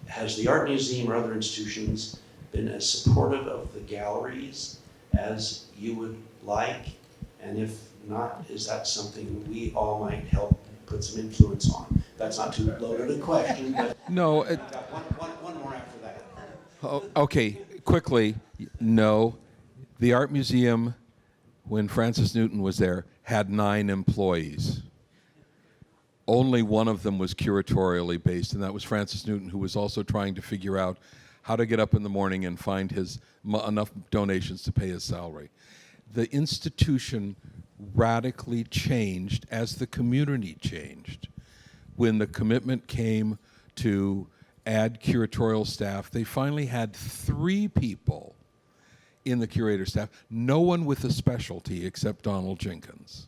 has the Art Museum or other institutions been as supportive of the galleries as you would like? And if not, is that something we all might help put some influence on? That's not too loaded a question, but no. I've got one more after that. Okay, quickly, no. The Art Museum, when Francis Newton was there, had 9 employees. Only one of them was curatorially based, and that was Francis Newton, who was also trying to figure out how to get up in the morning and find enough donations to pay his salary. The institution radically changed as the community changed. When the commitment came to add curatorial staff, they finally had 3 people in the curator staff, no one with a specialty except Donald Jenkins.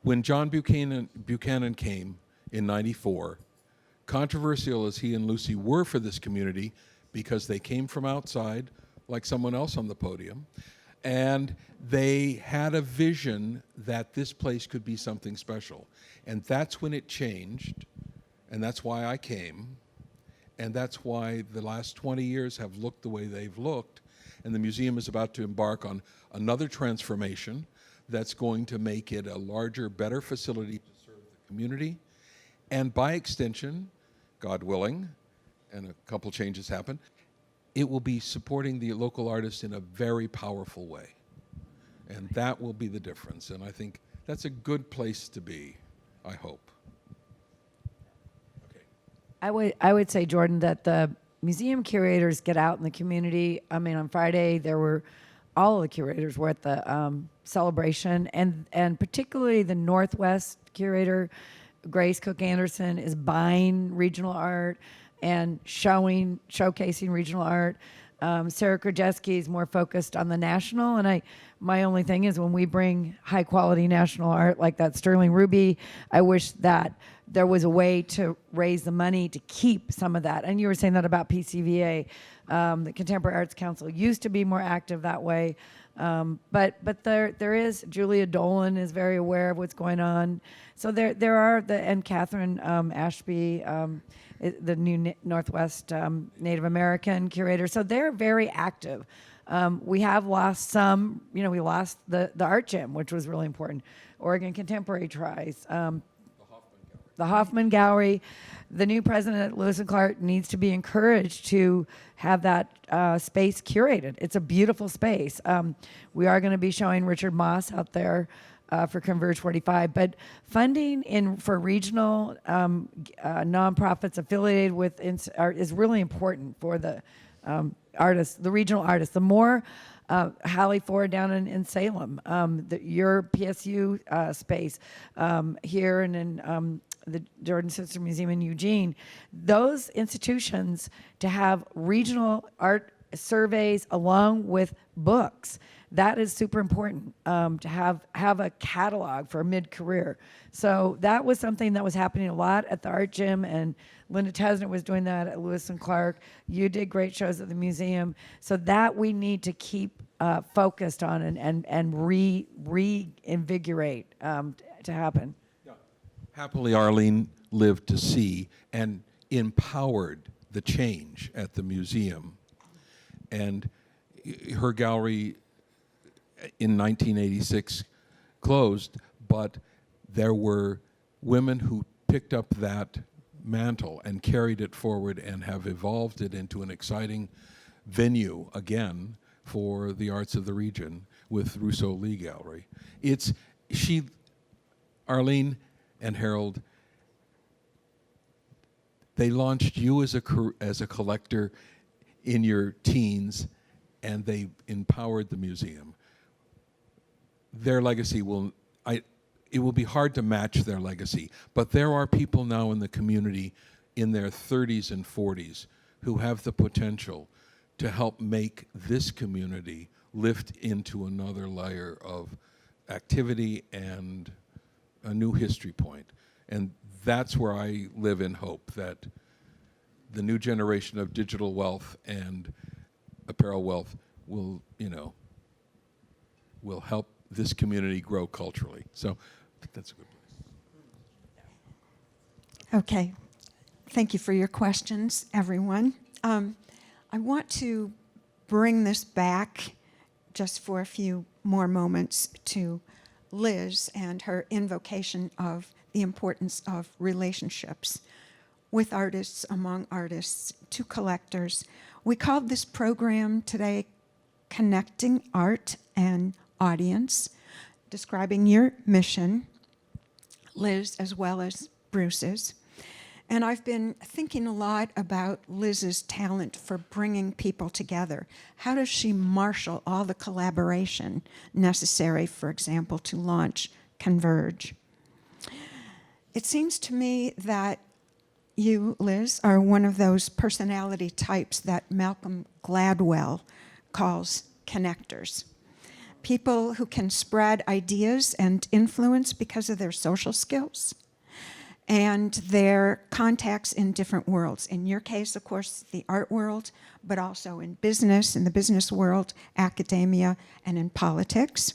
When John Buchanan came in '94, controversial as he and Lucy were for this community, because they came from outside, like someone else on the podium, and they had a vision that this place could be something special. And that's when it changed, and that's why I came, and that's why the last 20 years have looked the way they've looked. And the museum is about to embark on another transformation that's going to make it a larger, better facility to serve the community. And by extension, God willing, and a couple changes happen, it will be supporting the local artists in a very powerful way. And that will be the difference. And I think that's a good place to be, I hope. Okay. I would say, Jordan, that the museum curators get out in the community. I mean, on Friday, all of the curators were at the celebration, and particularly the Northwest curator, Grace Cook Anderson, is buying regional art and showcasing regional art. Sarah Krajewski is more focused on the national, and my only thing is, when we bring high quality national art like that Sterling Ruby, I wish that there was a way to raise the money to keep some of that. And you were saying that about PCVA. The Contemporary Arts Council used to be more active that way. But there is, Julia Dolan is very aware of what's going on. So there are, and Catherine Ashby, the new Northwest Native American curator. So they're very active. We have lost some, we lost the art gym, which was really important. Oregon Contemporary tries. The Hoffman Gallery. The new president, Lewis and Clark, needs to be encouraged to have that space curated. It's a beautiful space. We are going to be showing Richard Moss out there for Converge 45, but funding for regional nonprofits affiliated with is really important for the artists, the regional artists. The more Hallie Ford down in Salem, your PSU space here, and in the Jordan Sister Museum in Eugene, those institutions to have regional art surveys along with books. That is super important, to have a catalog for mid-career. So that was something that was happening a lot at the art gym, and Linda Tesner was doing that at Lewis and Clark. You did great shows at the museum. So that we need to keep focused on and reinvigorate to happen. Happily, Arlene lived to see and empowered the change at the museum. And her gallery in 1986 closed, but there were women who picked up that mantle and carried it forward and have evolved it into an exciting venue again for the arts of the region with Rousseau Lee Gallery. Arlene and Harold, they launched you as a collector in your teens, and they empowered the museum. Their legacy it will be hard to match their legacy, but there are people now in the community in their 30s and 40s who have the potential to help make this community lift into another layer of activity and a new history point. And that's where I live in hope that the new generation of digital wealth and apparel wealth will help this community grow culturally. So I think that's a good place. Okay. Thank you for your questions, everyone. I want to bring this back just for a few more moments to Liz and her invocation of the importance of relationships with artists, among artists, to collectors. We called this program today Connecting Art and Audience, describing your mission, Liz, as well as Bruce's. And I've been thinking a lot about Liz's talent for bringing people together. How does she marshal all the collaboration necessary, for example, to launch Converge? It seems to me that you, Liz, are one of those personality types that Malcolm Gladwell calls connectors. People who can spread ideas and influence because of their social skills and their contacts in different worlds. In your case, of course, the art world, but also in business, in the business world, academia, and in politics.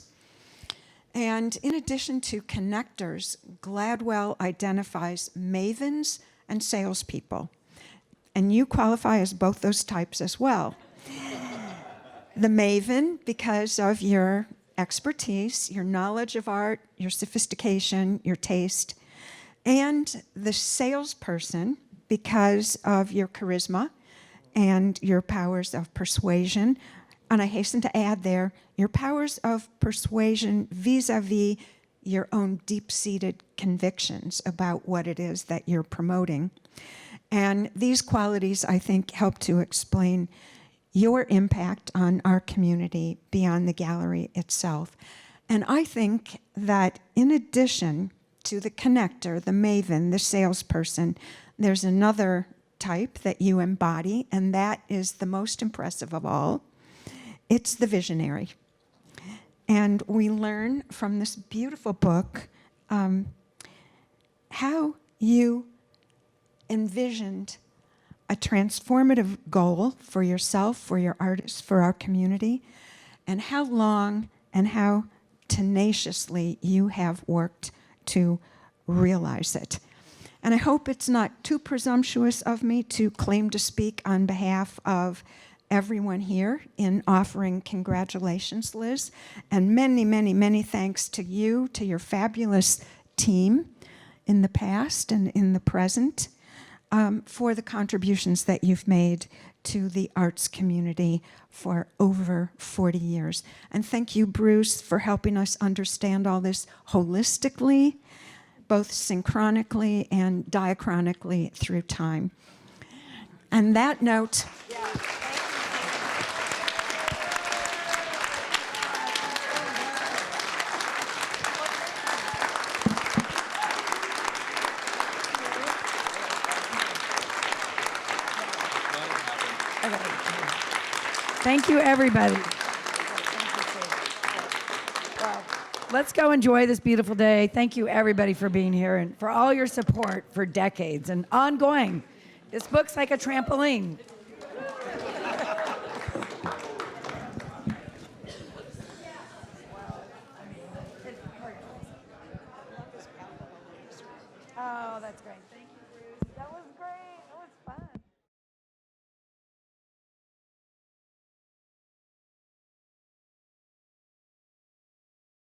And in addition to connectors, Gladwell identifies mavens and salespeople. And you qualify as both those types as well. The maven, because of your expertise, your knowledge of art, your sophistication, your taste, and the salesperson, because of your charisma and your powers of persuasion. And I hasten to add there, your powers of persuasion vis-a-vis your own deep-seated convictions about what it is that you're promoting. And these qualities, I think, help to explain your impact on our community beyond the gallery itself. And I think that in addition to the connector, the maven, the salesperson, there's another type that you embody, and that is the most impressive of all. It's the visionary. And we learn from this beautiful book how you envisioned a transformative goal for yourself, for your artists, for our community, and how long and how tenaciously you have worked to realize it. And I hope it's not too presumptuous of me to claim to speak on behalf of everyone here in offering congratulations, Liz, and many, many, many thanks to you, to your fabulous team in the past and in the present, for the contributions that you've made to the arts community for over 40 years. And thank you, Bruce, for helping us understand all this holistically, both synchronically and diachronically through time. On that note, Thank you, everybody. Let's go enjoy this beautiful day. Thank you, everybody, for being here and for all your support for decades and ongoing. This book's like a trampoline.